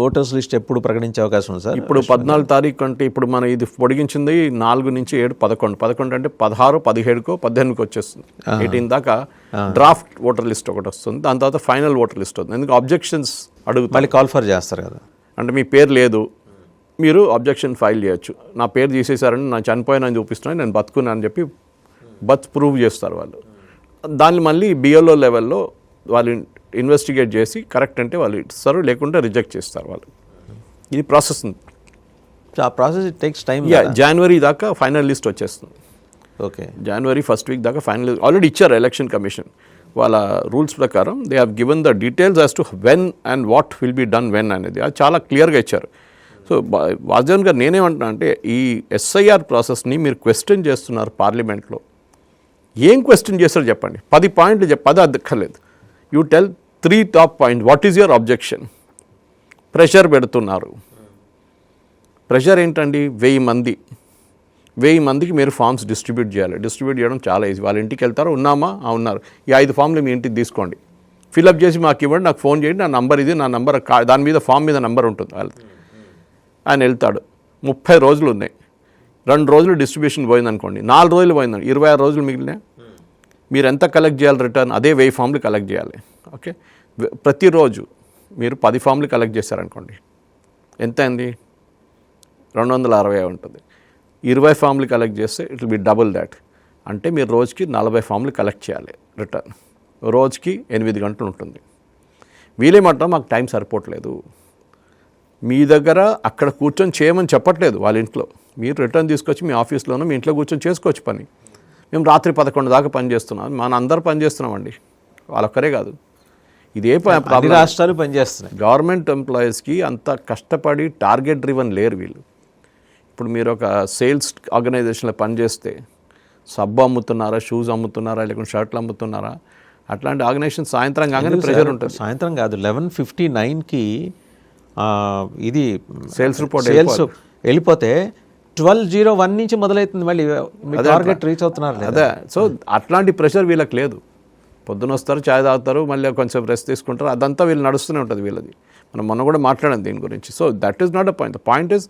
voters list ఎప్పుడు ప్రకటించే అవకాశం ఉంది సార్? ఇప్పుడు 14 తారీఖు అంటే ఇప్పుడు మన ఇది పొడిగించింది 4 నుంచి 7, 11 అంటే 16, 17కో 18కి వచ్చేస్తుంది. 18 దాకా డ్రాఫ్ట్ ఓటర్ లిస్ట్ ఒకటి వస్తుంది. దాని తర్వాత ఫైనల్ ఓటర్ లిస్ట్ వస్తుంది. ఎందుకు అబ్జెక్షన్స్ అడుగుతారు, మళ్ళీ కాల్ ఫర్ చేస్తారు కదా. అంటే మీ పేరు లేదు, మీరు అబ్జెక్షన్ ఫైల్ చేయొచ్చు. నా పేరు తీసేశారని, నా చనిపోయినని చూపిస్తున్నాను, నేను బతుకున్నా అని చెప్పి బర్త్ ప్రూవ్ చేస్తారు వాళ్ళు. దాన్ని మళ్ళీ బిఎల్ఓ లెవెల్లో వాళ్ళు ఇన్వెస్టిగేట్ చేసి కరెక్ట్ అంటే వాళ్ళు ఇస్తారు, లేకుంటే రిజెక్ట్ చేస్తారు వాళ్ళు. ఇది ప్రాసెస్ ఉంది. ఆ ప్రాసెస్ ఇట్ టేక్స్ టైం. జనవరి దాకా ఫైనల్ లిస్ట్ వచ్చేస్తుంది. ఓకే, జనవరి ఫస్ట్ వీక్ దాకా ఫైనల్ ఆల్రెడీ ఇచ్చారు ఎలక్షన్ కమిషన్. వాళ్ళ రూల్స్ ప్రకారం they have given the details as to when and what will be done when అనేది అది చాలా క్లియర్గా ఇచ్చారు. సో వాజన్ గారు నేనేమంటున్నా అంటే ఈ ఎస్ఐఆర్ ప్రాసెస్ని మీరు క్వశ్చన్ చేస్తున్నారు పార్లమెంట్లో. ఏం క్వశ్చన్ చేస్తారో చెప్పండి. 10 పాయింట్లు 10 అక్కర్లేదు. You tell 3 top point. What is your objection? Pressure పెడుతున్నారు. ప్రెషర్ ఏంటండి? 1000 మందికి మీరు ఫామ్స్ డిస్ట్రిబ్యూట్ చేయాలి. డిస్ట్రిబ్యూట్ చేయడం చాలా ఈజీ. వాళ్ళ ఇంటికి వెళ్తారు, ఉన్నామా? ఉన్నారు, ఈ 5 ఫామ్లు మీ ఇంటికి తీసుకోండి, ఫిల్అప్ చేసి మాకు ఇవ్వండి, నాకు ఫోన్ చేయండి, నా నంబర్ ఇది, నా నంబర్ దాని మీద ఫామ్ మీద నంబర్ ఉంటుంది వాళ్ళది. ఆయన వెళ్తాడు. 30 రోజులు ఉన్నాయి. 2 రోజులు డిస్ట్రిబ్యూషన్ పోయిందనుకోండి, 4 రోజులు పోయిందండి, 26 రోజులు మిగిలినాయి. మీరు ఎంత కలెక్ట్ చేయాలి రిటర్న్? అదే 1000 ఫామ్లు కలెక్ట్ చేయాలి. ఓకే, ప్రతిరోజు మీరు 10 ఫామ్లు కలెక్ట్ చేశారనుకోండి, ఎంత అయింది? 260 ఉంటుంది. 20 ఫామ్లు కలెక్ట్ చేస్తే it will be double that. అంటే మీరు రోజుకి 40 ఫామ్లు కలెక్ట్ చేయాలి రిటర్న్. రోజుకి 8 గంటలు ఉంటుంది. వీలేమంటాం మాకు టైం సరిపోవట్లేదు. మీ దగ్గర అక్కడ కూర్చొని చేయమని చెప్పట్లేదు వాళ్ళ ఇంట్లో. మీరు రిటర్న్ తీసుకొచ్చి మీ ఆఫీస్లోనూ మీ ఇంట్లో కూర్చొని చేసుకోవచ్చు పని. మేము రాత్రి 11 దాకా పని చేస్తున్నాం. మన అందరూ పని చేస్తున్నామండి, వాళ్ళొక్కరే కాదు. ఇదే ప్రాబ్లం. రాష్ట్రాలు పనిచేస్తున్నాయి. గవర్నమెంట్ ఎంప్లాయీస్కి అంత కష్టపడి టార్గెట్ డ్రివన్ లేరు వీళ్ళు. ఇప్పుడు మీరు ఒక సేల్స్ ఆర్గనైజేషన్లో పనిచేస్తే సబ్బు అమ్ముతున్నారా, షూస్ అమ్ముతున్నారా, లేకుంటే షర్ట్లు అమ్ముతున్నారా, అట్లాంటి ఆర్గనైజేషన్ సాయంత్రం కాగానే ప్రెషర్ ఉంటుంది. సాయంత్రం కాదు, 11:59కి ఇది సేల్స్ రిపోర్ట్ వెళ్ళిపోతే 12:01 నుంచి మొదలవుతుంది. మళ్ళీ టార్గెట్ రీచ్ అవుతున్నారు. అదే, సో అట్లాంటి ప్రెషర్ వీళ్ళకి లేదు. పొద్దున వస్తారు, ఛాయ్ తాగుతారు, మళ్ళీ కొంచెం రెస్ట్ తీసుకుంటారు, అదంతా వీళ్ళు నడుస్తూనే ఉంటుంది వీళ్ళది. మనం మొన్న కూడా మాట్లాడాం దీని గురించి. So that is not a point. The point is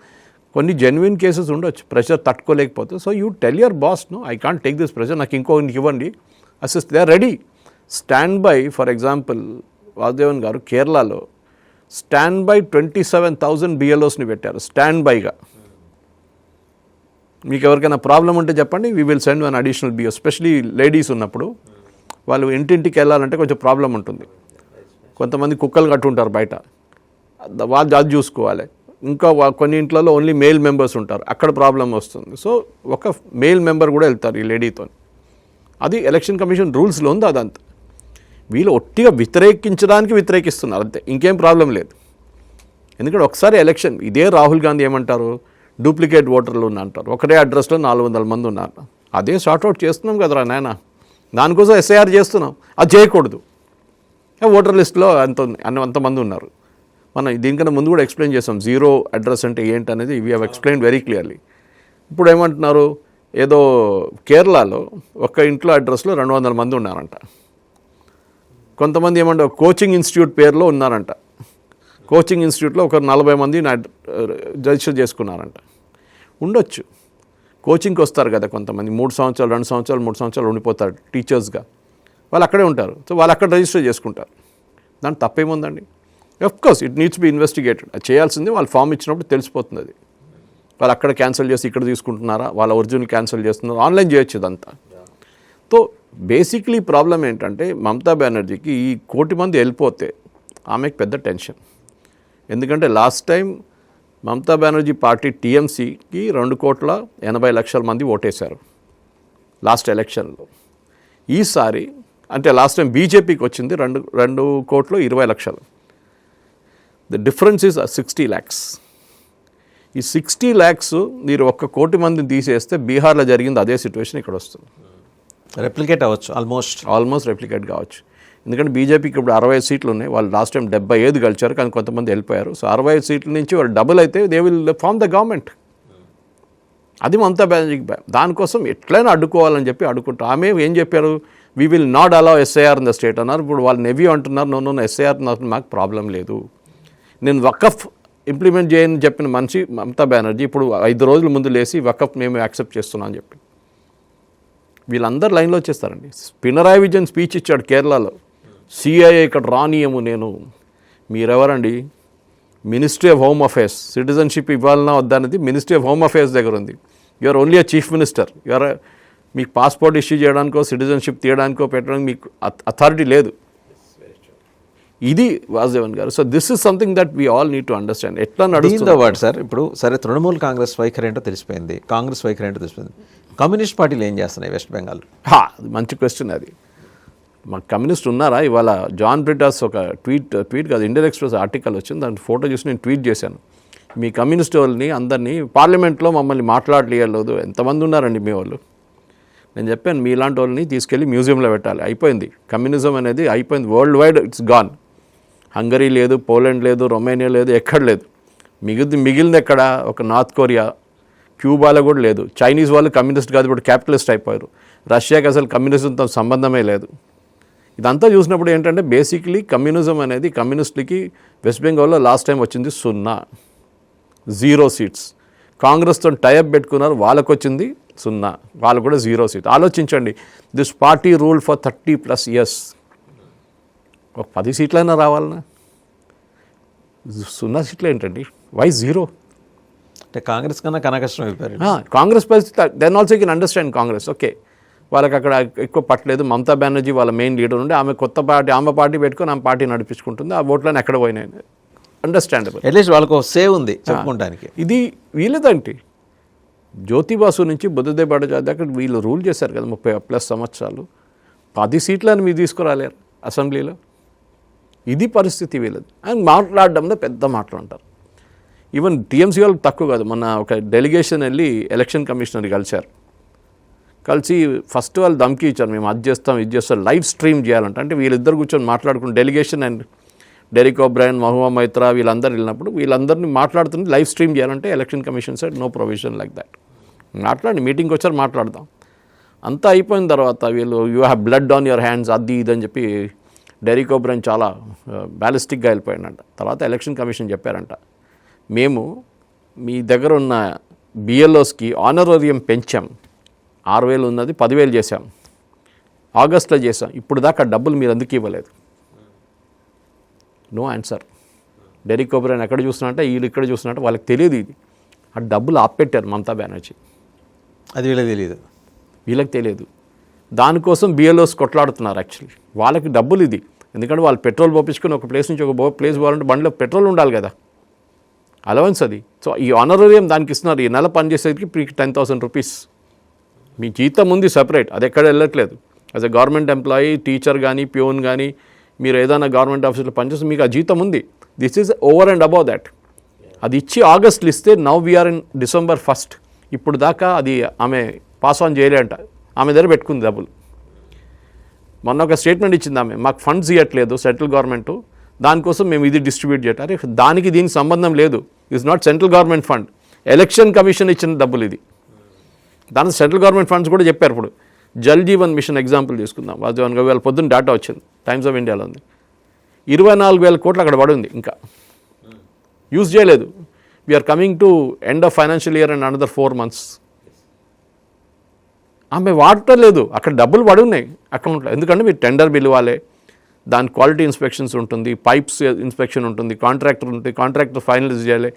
కొన్ని జెన్యున్ కేసెస్ ఉండొచ్చు, ప్రెషర్ తట్టుకోలేకపోతే. So you tell your boss, no I can't take this pressure, నాకు ఇంకొకరికి ఇవ్వండి, assist. They are ready. Stand by, for example Vasudevan గారు కేరళలో stand by 27,000 బిఎల్ఓస్ని పెట్టారు stand బైగా. మీకు ఎవరికైనా ప్రాబ్లం ఉంటే చెప్పండి, we will send one additional BO. Especially ladies ఉన్నప్పుడు వాళ్ళు ఇంటింటికి వెళ్ళాలంటే కొంచెం ప్రాబ్లం ఉంటుంది. కొంతమంది కుక్కలు కట్టుంటారు బయట, వాళ్ళు అది చూసుకోవాలి. ఇంకా కొన్ని ఇంట్లలో ఓన్లీ మేల్ మెంబర్స్ ఉంటారు, అక్కడ ప్రాబ్లం వస్తుంది. సో ఒక మేల్ మెంబర్ కూడా వెళ్తారు ఈ లేడీతో. అది ఎలక్షన్ కమిషన్ రూల్స్లో ఉంది అదంతా. వీళ్ళు ఒట్టిగా వ్యతిరేకిస్తున్నారు అంతే, ఇంకేం ప్రాబ్లం లేదు. ఎందుకంటే ఒకసారి ఎలక్షన్ ఇదే రాహుల్ గాంధీ ఏమంటారు, డూప్లికేట్ ఓటర్లు అంటారు, ఒకటే అడ్రస్లో 400 మంది ఉన్నారు. అదే సార్ట్అవుట్ చేస్తున్నాం కదరా నాయన, దానికోసం ఎస్ఐఆర్ చేస్తున్నాం, అది చేయకూడదు. ఓటర్ లిస్టులో అంతమంది ఉన్నారు. మనం దీనికన్నా ముందు కూడా ఎక్స్ప్లెయిన్ చేసాం జీరో అడ్రస్ అంటే ఏంటి అనేది, we have explain very clearly. ఇప్పుడు ఏమంటున్నారు, ఏదో కేరళలో ఒక్క ఇంట్లో అడ్రస్లో 200 మంది ఉన్నారంట. కొంతమంది ఏమంటారు కోచింగ్ ఇన్స్టిట్యూట్ పేరులో ఉన్నారంట, కోచింగ్ ఇన్స్టిట్యూట్లో ఒక 40 మంది రిజిస్టర్ చేసుకున్నారంట. ఉండొచ్చు, కోచింగ్కి వస్తారు కదా కొంతమంది, 3 సంవత్సరాలు 2 సంవత్సరాలు 3 సంవత్సరాలు ఉండిపోతారు టీచర్స్గా, వాళ్ళు అక్కడే ఉంటారు. సో వాళ్ళు అక్కడ రిజిస్టర్ చేసుకుంటారు, దాంట్లో తప్పేముందండి? Course it needs be investigated. అది చేయాల్సింది, వాళ్ళు ఫామ్ ఇచ్చినప్పుడు తెలిసిపోతుంది. అది వాళ్ళు అక్కడ క్యాన్సిల్ చేసి ఇక్కడ తీసుకుంటున్నారా, వాళ్ళ ఒరిజినల్ క్యాన్సిల్ చేస్తున్నారా, ఆన్లైన్ చేయొచ్చు ఇదంతా. సో బేసిక్లీ ప్రాబ్లం ఏంటంటే మమతా బెనర్జీకి ఈ 1 కోటి మంది వెళ్ళిపోతే ఆమెకు పెద్ద టెన్షన్. ఎందుకంటే last time Mamata Banerjee party టీఎంసీకి 2,80,00,000 మంది ఓటేశారు లాస్ట్ ఎలక్షన్లో. ఈసారి అంటే లాస్ట్ టైం బీజేపీకి వచ్చింది 2,20,00,000. The difference is 60 lakhs. ఈ 60 lakhs మీరు 1 కోటి మందిని తీసేస్తే బీహార్లో జరిగింది అదే సిచ్యువేషన్ ఇక్కడ వస్తుంది. రెప్లికేట్ అవ్వచ్చు, ఆల్మోస్ట్ రెప్లికేట్ కావచ్చు. ఎందుకంటే బీజేపీకి ఇప్పుడు 65 సీట్లు ఉన్నాయి, వాళ్ళు లాస్ట్ టైం 75 గెలిచారు, కానీ కొంతమంది వెళ్ళిపోయారు. సో 65 సీట్ల నుంచి వాళ్ళు డబుల్ అయితే they will form the government. అది మమతా బెనర్జీకి దానికోసం ఎట్లయినా అడ్డుకోవాలని చెప్పి అడ్డుకుంటారు. ఆమె ఏం చెప్పారు, we will not allow SIR in the state అన్నారు. ఇప్పుడు వాళ్ళు నెవ్యూ అంటున్నారు, నో ఎస్ఐఆర్ మాకు ప్రాబ్లం లేదు, నేను వకఫ్ ఇంప్లిమెంట్ చేయని చెప్పిన మనిషి మమతా బెనర్జీ ఇప్పుడు 5 రోజుల ముందు లేసి వకఫ్ మేము యాక్సెప్ట్ చేస్తున్నాం అని చెప్పి వీళ్ళందరూ లైన్లో వచ్చేస్తారండి. పినరాయి విజయన్ స్పీచ్ ఇచ్చాడు కేరళలో, సిఐఏ ఇక్కడ రానియము, నేను మీరెవరండి, ministry of home affairs, citizenship ఇవ్వాలన్నా వద్దనేది మినిస్ట్రీ ఆఫ్ హోమ్ అఫేర్స్ దగ్గర ఉంది. You are only a chief minister, మీకు పాస్పోర్ట్ ఇష్యూ చేయడానికో సిటిజన్షిప్ తీయడానికో పెట్టడానికి మీకు అథారిటీ లేదు. ఇది వాసుదేవన్ గారు. So this is something that we all need to understand. ఎట్లా నడుస్తుంది వర్డ్ సార్? ఇప్పుడు సరే, తృణమూల్ కాంగ్రెస్ వైఖరి ఏంటో తెలిసిపోయింది, కాంగ్రెస్ వైఖరి ఏంటో తెలిసిపోయింది. కమ్యూనిస్ట్ పార్టీలు ఏం చేస్తున్నాయి వెస్ట్ బెంగాల్? మంచి క్వశ్చన్ అది. మా కమ్యూనిస్ట్ ఉన్నారా? ఇవాళ జాన్ బ్రిటాస్ ఒక ట్వీట్ కాదు, ఇండియన్ ఎక్స్ప్రెస్ ఆర్టికల్ వచ్చింది, దాని ఫోటో చూసి నేను ట్వీట్ చేశాను. మీ కమ్యూనిస్ట్ వాళ్ళని అందరినీ పార్లమెంట్లో మమ్మల్ని మాట్లాడలేదు, ఎంతమంది ఉన్నారండి మీ వాళ్ళు? నేను చెప్పాను, మీలాంటి వాళ్ళని తీసుకెళ్ళి మ్యూజియంలో పెట్టాలి. అయిపోయింది, కమ్యూనిజం అనేది అయిపోయింది, world wide it's gone. Hungary లేదు, పోలాండ్ లేదు, రొమేనియా లేదు, ఎక్కడ లేదు. మిగిలింది ఎక్కడ? ఒక నార్త్ కొరియా, క్యూబాలో కూడా లేదు. చైనీస్ వాళ్ళు కమ్యూనిస్ట్ కాదు, ఇప్పుడు క్యాపిటలిస్ట్ అయిపోయారు. రష్యాకి అసలు కమ్యూనిజంతో సంబంధమే లేదు. ఇదంతా చూసినప్పుడు ఏంటంటే బేసిక్లీ కమ్యూనిజం అనేది కమ్యూనిస్టులకి వెస్ట్ బెంగాల్లో లాస్ట్ టైం వచ్చింది 0 seats. కాంగ్రెస్తో టైఅప్ పెట్టుకున్నారు, వాళ్ళకు వచ్చింది 0, వాళ్ళు కూడా 0 seat. ఆలోచించండి, this party rule for 30+ years. ఒక 10 సీట్లైనా రావాలన్నా 0 సీట్లు ఏంటండి? వై 0? అంటే కాంగ్రెస్ కన్నా కనకష్టం అయిపోయారు కాంగ్రెస్ పరిస్థితి. Then also you can understand Congress. Okay, వాళ్ళకి అక్కడ ఎక్కువ పట్టలేదు. మమతా బెనర్జీ వాళ్ళ మెయిన్ లీడర్ ఉండి ఆమె కొత్త పార్టీ, ఆమె పార్టీ పెట్టుకొని ఆమె పార్టీ నడిపించుకుంటుంది. ఆ ఓట్లను ఎక్కడ పోయినాయి? అండర్స్టాండబుల్. అట్లీస్ట్ వాళ్ళకు సేవ్ ఉంది చెప్పుకోవడానికి. ఇది వీళ్ళదంటే జ్యోతిబాసు నుంచి బుద్ధదేవ్ భట్టాచార్య దాకా వీళ్ళు రూల్ చేశారు కదా 30+ సంవత్సరాలు. 10 సీట్లను మీరు తీసుకురాలేరు అసెంబ్లీలో. ఇది పరిస్థితి వీళ్ళది. అండ్ మాట్లాడడంలో పెద్ద మాట్లాడతారు. ఈవెన్ టీఎంసీ వాళ్ళకి తక్కువ కాదు. మొన్న ఒక డెలిగేషన్ వెళ్ళి ఎలక్షన్ కమిషనర్ కలిసి ఫస్ట్ వాళ్ళు ధమ్కి ఇచ్చారు, మేము అది చేస్తాం ఇది చేస్తాం, లైవ్ స్ట్రీమ్ చేయాలంట. అంటే వీళ్ళిద్దరు కూర్చొని మాట్లాడుకుని డెలిగేషన్ అండ్ డెరిక్ ఓబ్రైన్, మహువా మైత్రా వీళ్ళందరూ వెళ్ళినప్పుడు వీళ్ళందరినీ మాట్లాడుతుంది లైవ్ స్ట్రీమ్ చేయాలంటే election commission side no provision like that. మాట్లాడి మీటింగ్కి వచ్చారు, మాట్లాడదాం. అంతా అయిపోయిన తర్వాత వీళ్ళు you have blood on your hands, అది ఇది అని చెప్పి డెరిక్ ఓబ్రైన్ చాలా బ్యాలిస్టిక్గా వెళ్ళిపోయాడంట. తర్వాత ఎలక్షన్ కమిషన్ చెప్పారంట, మేము మీ దగ్గర ఉన్న బిఎల్ఓస్కి ఆనరోరియం పెంచాం, 6,000 ఉన్నది 10,000 చేశాం, ఆగస్ట్లో చేశాం, ఇప్పుడు దాకా డబ్బులు మీరు ఎందుకు ఇవ్వలేదు? No answer. డెరిక్ ఓబ్రైన్ ఎక్కడ చూస్తున్నట్టే, వీళ్ళు ఇక్కడ చూస్తున్నట్టు, వాళ్ళకి తెలియదు ఇది. ఆ డబ్బులు ఆపెట్టారు మమతా బెనర్జీ. అది వీళ్ళకి తెలియదు. దానికోసం బిఎల్ఓస్ కొట్లాడుతున్నారు. యాక్చువల్లీ వాళ్ళకి డబ్బులు ఇది, ఎందుకంటే వాళ్ళు పెట్రోల్ పోపించుకొని ఒక ప్లేస్ నుంచి ఒక ప్లేస్ పోవాలంటే బండిలో పెట్రోల్ ఉండాలి కదా, అలవెన్స్ అది. సో ఈ ఆనరోరియం దానికి ఇస్తున్నారు. ఈ నెల పనిచేసేదికి 10,000 రూపీస్ మీ జీతం ఉంది సపరేట్, అది ఎక్కడ వెళ్ళట్లేదు. As a government employee, teacher కానీ, ప్యూన్ కానీ, మీరు ఏదైనా గవర్నమెంట్ ఆఫీసులో పనిచేస్తే మీకు ఆ జీతం ఉంది. This is over and above that. అది ఇచ్చి ఆగస్ట్లో ఇస్తే now we are in December 1st. ఇప్పుడు దాకా అది ఆమె పాస్ ఆన్ చేయలేంట, ఆమె దగ్గర పెట్టుకుంది డబ్బులు. మొన్న ఒక స్టేట్మెంట్ ఇచ్చింది ఆమె, మాకు ఫండ్స్ ఇవ్వట్లేదు సెంట్రల్ గవర్నమెంట్, దానికోసం మేము ఇది డిస్ట్రిబ్యూట్ చేయటం. అరే దానికి దీనికి సంబంధం లేదు. It's not central government fund, election commission ఇచ్చిన డబ్బులు ఇది. దాని సెంట్రల్ గవర్నమెంట్ ఫండ్స్ కూడా చెప్పారు. ఇప్పుడు జల్ జీవన్ మిషన్ ఎగ్జాంపుల్ తీసుకుందాం. వాస్తవానికి వేల పొద్దున్న డేటా వచ్చింది, టైమ్స్ ఆఫ్ ఇండియాలో ఉంది. 24,000 కోట్లు అక్కడ పడింది, ఇంకా యూజ్ చేయలేదు. We're coming to end of financial year and another 4 months. ఆమె వాడటం లేదు, అక్కడ డబ్బులు పడి ఉన్నాయి అకౌంట్లో. ఎందుకంటే మీరు టెండర్ పిలవాలి, దాని క్వాలిటీ ఇన్స్పెక్షన్స్ ఉంటుంది, పైప్స్ ఇన్స్పెక్షన్ ఉంటుంది, కాంట్రాక్టర్ ఉంటుంది, కాంట్రాక్టర్ ఫైనలైజ్ చేయాలి,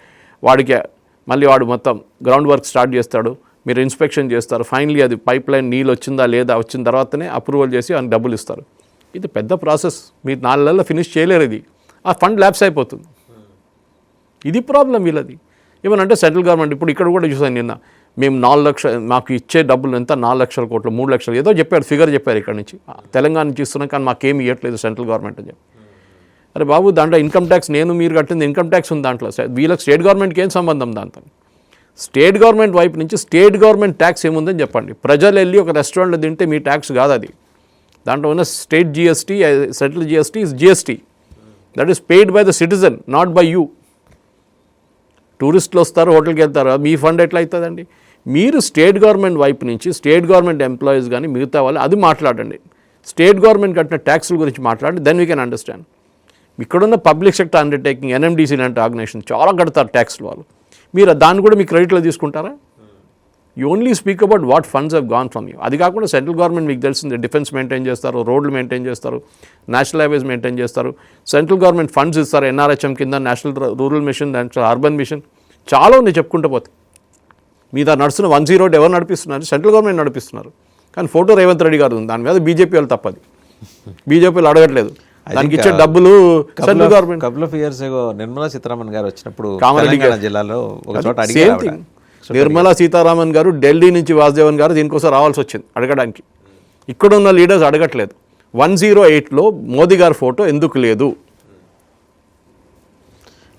వాడికి మళ్ళీ వాడు మొత్తం గ్రౌండ్ వర్క్ స్టార్ట్ చేస్తాడు, మీరు ఇన్స్పెక్షన్ చేస్తారు, ఫైనలీ అది పైప్ లైన్ నీళ్ళు వచ్చిందా లేదా, వచ్చిన తర్వాతనే అప్రూవల్ చేసి ఆయన డబ్బులు ఇస్తారు. ఇది పెద్ద ప్రాసెస్, మీరు 4 నెలల్లో ఫినిష్ చేయలేరు. ఇది ఆ ఫండ్ ల్యాప్స్ అయిపోతుంది. ఇది ప్రాబ్లం వీళ్ళది. ఏమనంటే సెంట్రల్ గవర్నమెంట్ ఇప్పుడు ఇక్కడ కూడా చూసాను నిన్న, మేము 4 లక్షలు మాకు ఇచ్చే డబ్బులు ఎంత, 4 లక్షల కోట్లు, 3 లక్షలు ఏదో చెప్పారు, ఫిగర్ చెప్పారు ఇక్కడ నుంచి, తెలంగాణ నుంచి ఇస్తున్నాం కానీ మాకేమి ఇవ్వట్లేదు సెంట్రల్ గవర్నమెంట్ అని చెప్పి. అరే బాబు, దాంట్లో ఇన్కమ్ ట్యాక్స్ నేను మీరు కట్టింది ఇన్కమ్ ట్యాక్స్ ఉంది దాంట్లో, వీళ్ళకి స్టేట్ గవర్నమెంట్కి ఏం సంబంధం దాంతో? స్టేట్ గవర్నమెంట్ వైపు నుంచి స్టేట్ గవర్నమెంట్ ట్యాక్స్ ఏముందని చెప్పండి. ప్రజలు వెళ్ళి ఒక రెస్టారెంట్లో తింటే మీ ట్యాక్స్ కాదు అది. దాంట్లో ఉన్న state GST, central GST is GST, that is paid by the citizen, not by you. టూరిస్టులు వస్తారు, హోటల్కి వెళ్తారు, మీ ఫండ్ ఎట్లా అవుతుందండి? మీరు స్టేట్ గవర్నమెంట్ వైపు నుంచి స్టేట్ గవర్నమెంట్ ఎంప్లాయీస్ కానీ మిగతా వాళ్ళు అది మాట్లాడండి. స్టేట్ గవర్నమెంట్ కట్టిన ట్యాక్సుల గురించి మాట్లాడండి, దెన్ వీ కెన్ అండర్స్టాండ్. ఇక్కడున్న పబ్లిక్ సెక్టర్ అండర్టేకింగ్, ఎన్ఎండిసి లాంటి ఆర్గనైజేషన్ చాలా కడతారు ట్యాక్స్లు వాళ్ళు, మీరు దాన్ని కూడా మీ క్రెడిట్లో తీసుకుంటారా? You only speak about what funds have gone from you. అది కాకుండా సెంట్రల్ గవర్నమెంట్ మీకు తెలిసింది డిఫెన్స్ మెయింటైన్ చేస్తారు, రోడ్లు మెయింటైన్ చేస్తారు, నేషనల్ హైవేస్ మెయింటైన్ చేస్తారు, సెంట్రల్ గవర్నమెంట్ ఫండ్స్ ఇస్తారు, ఎన్ఆర్హెచ్ఎం కింద national rural mission, urban mission, చాలా ఉన్నాయి చెప్పుకుంటూ పోతే. మీ దాన్ని నడుస్తున్న 108 ఎవరు నడిపిస్తున్నారు? సెంట్రల్ గవర్నమెంట్ నడిపిస్తున్నారు. కానీ ఫోటో రేవంత్ రెడ్డి గారు ఉంది, దాని మీద బీజేపీ వాళ్ళు తప్పది, బీజేపీలు అడగట్లేదు, దానికి ఇచ్చే డబ్బులు central government. Couple of years ఏగో Nirmala Sitharaman గారు వచ్చినప్పుడు కామారెడ్డి జిల్లాలో ఒక చోట సేమ్ థింగ్. నిర్మలా సీతారామన్ గారు ఢిల్లీ నుంచి వాసుదేవన్ గారు దీనికోసం రావాల్సి వచ్చింది అడగడానికి. ఇక్కడున్న లీడర్స్ అడగట్లేదు. 108లో మోదీ గారి ఫోటో ఎందుకు లేదు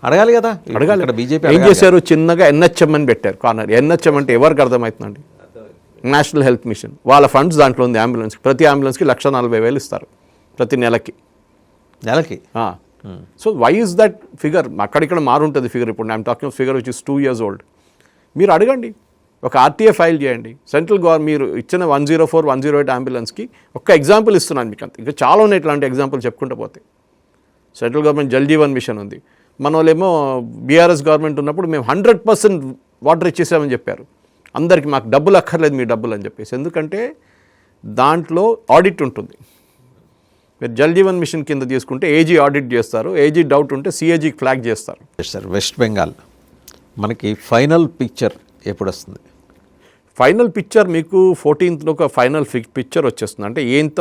అడగాలి కదా, అడగాలి. బీజేపీ ఏం చేశారు? చిన్నగా ఎన్హెచ్ఎం అని పెట్టారు కార్నర్. ఎన్హెచ్ఎం అంటే ఎవరికి అర్థమవుతుందండి? National health mission. వాళ్ళ ఫండ్స్ దాంట్లో ఉంది. అంబులెన్స్కి, ప్రతి అంబులెన్స్కి 1,40,000 ఇస్తారు ప్రతి నెలకి. So why is that figure? అక్కడిక్కడ మారుంటుంది ఫిగర్. ఇప్పుడు I'm talking figure which is 2 years old. మీరు అడగండి, ఒక ఆర్టీఏ ఫైల్ చేయండి. సెంట్రల్ గవర్నమెంట్ మీరు ఇచ్చిన 104, 108 అంబులెన్స్కి ఒక్క ఎగ్జాంపుల్ ఇస్తున్నాను మీకు, అంత ఇంకా చాలా ఉన్నాయి ఇట్లాంటి ఎగ్జాంపుల్ చెప్పుకుంటూ పోతే. Central government Jal Jeevan Mission ఉంది. మన వాళ్ళేమో బీఆర్ఎస్ గవర్నమెంట్ ఉన్నప్పుడు మేము 100% వాటర్ ఇచ్చేసామని చెప్పారు అందరికీ, మాకు డబ్బులు అక్కర్లేదు మీ డబ్బులు అని చెప్పేసి. ఎందుకంటే దాంట్లో ఆడిట్ ఉంటుంది. మీరు జల్ జీవన్ మిషన్ కింద తీసుకుంటే ఏజీ ఆడిట్ చేస్తారు, ఏజీ డౌట్ ఉంటే సిఏజీకి ఫ్లాగ్ చేస్తారు. సార్, వెస్ట్ బెంగాల్ మనకి ఫైనల్ పిక్చర్ ఎప్పుడు వస్తుంది? ఫైనల్ పిక్చర్ మీకు 14th ఒక ఫైనల్ పిక్చర్ వచ్చేస్తుంది. అంటే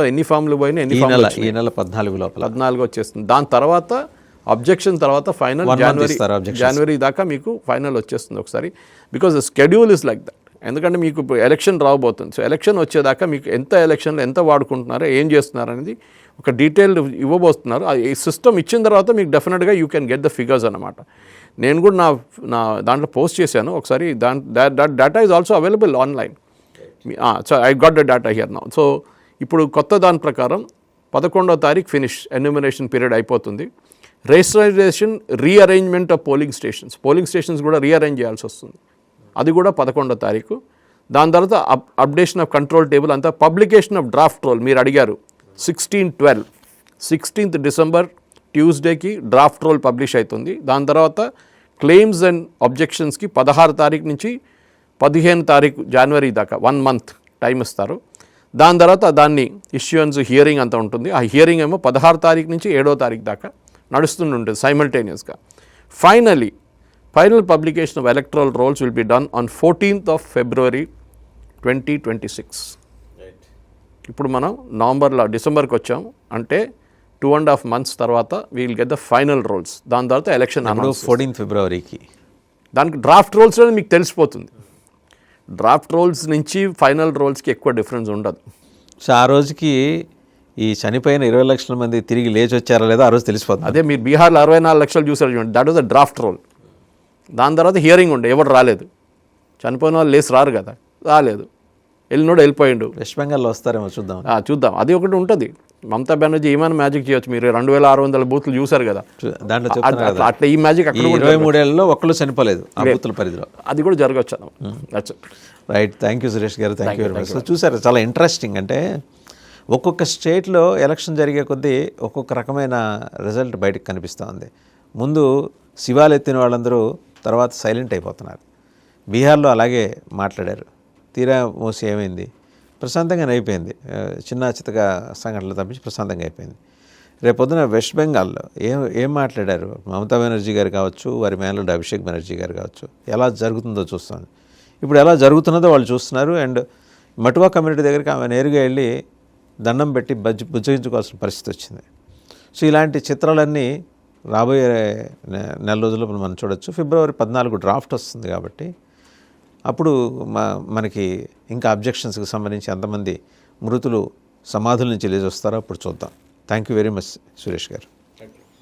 ఎన్ని ఫామ్లు పోయినా ఈ నెల 14 లోపల 14 వచ్చేస్తుంది. దాని తర్వాత అబ్జెక్షన్ తర్వాత ఫైనల్ జనవరి దాకా మీకు ఫైనల్ వచ్చేస్తుంది ఒకసారి. Because the schedule is like that. ఎందుకంటే మీకు ఇప్పుడు ఎలక్షన్ రాబోతుంది. సో ఎలక్షన్ వచ్చేదాకా మీకు ఎంత ఎలక్షన్లో ఎంత వాడుకుంటున్నారో, ఏం చేస్తున్నారు అనేది ఒక డీటెయిల్ ఇవ్వబోతున్నారు. ఈ సిస్టమ్ ఇచ్చిన తర్వాత మీకు డెఫినెట్గా you can get the figures అనమాట. నేను కూడా నా దాంట్లో పోస్ట్ చేశాను ఒకసారి. Data is also available online. So I got the data here now. సో ఇప్పుడు కొత్త దాని ప్రకారం 11వ తారీఖు ఫినిష్, ఎన్యూమినేషన్ పీరియడ్ అయిపోతుంది. Registration, rearrangement of polling stations కూడా రీఅరేంజ్ చేయాల్సి వస్తుంది. అది కూడా 11వ తారీఖు. దాని తర్వాత అప్డేషన్ ఆఫ్ కంట్రోల్ టేబుల్ అంతా, పబ్లికేషన్ ఆఫ్ డ్రాఫ్ట్ రోల్ మీరు అడిగారు. 16th December ట్యూస్డేకి డ్రాఫ్ట్ రోల్ పబ్లిష్ అవుతుంది. దాని తర్వాత క్లెయిమ్స్ అండ్ అబ్జెక్షన్స్కి 16 తారీఖు నుంచి 15 తారీఖు జనవరి దాకా 1 month టైం ఇస్తారు. దాని తర్వాత దాన్ని ఇష్యూయన్స్ హియరింగ్ అంతా ఉంటుంది. ఆ హియరింగ్ ఏమో 16 తారీఖు నుంచి 7వ తారీఖు దాకా నడుస్తుంటుంది సైమల్టేనియస్గా. Final publication of electoral rolls will be done on 14th of February 2026. ఇప్పుడు మనం డిసెంబర్కి వచ్చాము అంటే 2.5 months తర్వాత we'll get the final rolls. దాని తర్వాత ఎలక్షన్ 14 ఫిబ్రవరికి దానికి డ్రాఫ్ట్ రోల్స్ అనేది మీకు తెలిసిపోతుంది. డ్రాఫ్ట్ రోల్స్ నుంచి ఫైనల్ రోల్స్కి ఎక్కువ డిఫరెన్స్ ఉండదు. సో ఆ రోజుకి ఈ చనిపోయిన 20 లక్షల మంది తిరిగి లేచి వచ్చారా లేదా ఆ రోజు తెలిసిపోతుంది. అదే మీరు బీహార్లో 64 లక్షలు చూసారు చూడండి, that was a draft role. దాని తర్వాత హియరింగ్ ఉండే, ఎవరు రాలేదు, చనిపోయిన వాళ్ళు లేచి రారు కదా, రాలేదు, వెళ్ళినోడు వెళ్ళిపోయిండు. వెస్ట్ బెంగాల్లో వస్తారేమో చూద్దాం. చూద్దాం, అది ఒకటి ఉంటుంది. మమతా బెనర్జీ ఏమైనా మ్యాజిక్ చేయొచ్చు. మీరు 2600 బూత్లు చూసారు కదా, దాంట్లో చెప్తున్నారు కదా, అట్లా ఈ మ్యాజిక్ అక్కడ 23 ఏళ్ళలో ఒక్కళ్ళు చనిపోలేదు ఆ బూతుల పరిధిలో. అది కూడా జరగచ్చు. రైట్, థ్యాంక్ యూ సురేష్ గారు, thank you very much. So చూసారు, చాలా ఇంట్రెస్టింగ్. అంటే ఒక్కొక్క స్టేట్లో ఎలక్షన్ జరిగే కొద్దీ ఒక్కొక్క రకమైన రిజల్ట్ బయటకు కనిపిస్తూ ఉంది. ముందు శివాలు ఎత్తిన వాళ్ళందరూ తర్వాత సైలెంట్ అయిపోతున్నారు. బీహార్లో అలాగే మాట్లాడారు, తీరా మూసి ఏమైంది, ప్రశాంతంగానే అయిపోయింది. చిన్న చితక సంఘటనలు తప్పించి ప్రశాంతంగా అయిపోయింది. రేపొద్దున వెస్ట్ బెంగాల్లో ఏం మాట్లాడారు మమతా బెనర్జీ గారు కావచ్చు, వారి మేనల్లుడు అభిషేక్ బెనర్జీ గారు కావచ్చు, ఎలా జరుగుతుందో చూస్తాను. ఇప్పుడు ఎలా జరుగుతున్నదో వాళ్ళు చూస్తున్నారు. అండ్ మటువా కమ్యూనిటీ దగ్గరికి ఆమె నేరుగా వెళ్ళి దండం పెట్టి బుజ్జగించుకోవాల్సిన పరిస్థితి వచ్చింది. సో ఇలాంటి చిత్రాలన్నీ రాబోయే నెల రోజుల్లో మనం చూడొచ్చు. ఫిబ్రవరి 14 డ్రాఫ్ట్ వస్తుంది కాబట్టి అప్పుడు మనకి ఇంకా అబ్జెక్షన్స్కి సంబంధించి ఎంతమంది మృతులు సమాధుల నుంచి లేచి వస్తారో అప్పుడు చూద్దాం. Thank you very much Suresh గారు.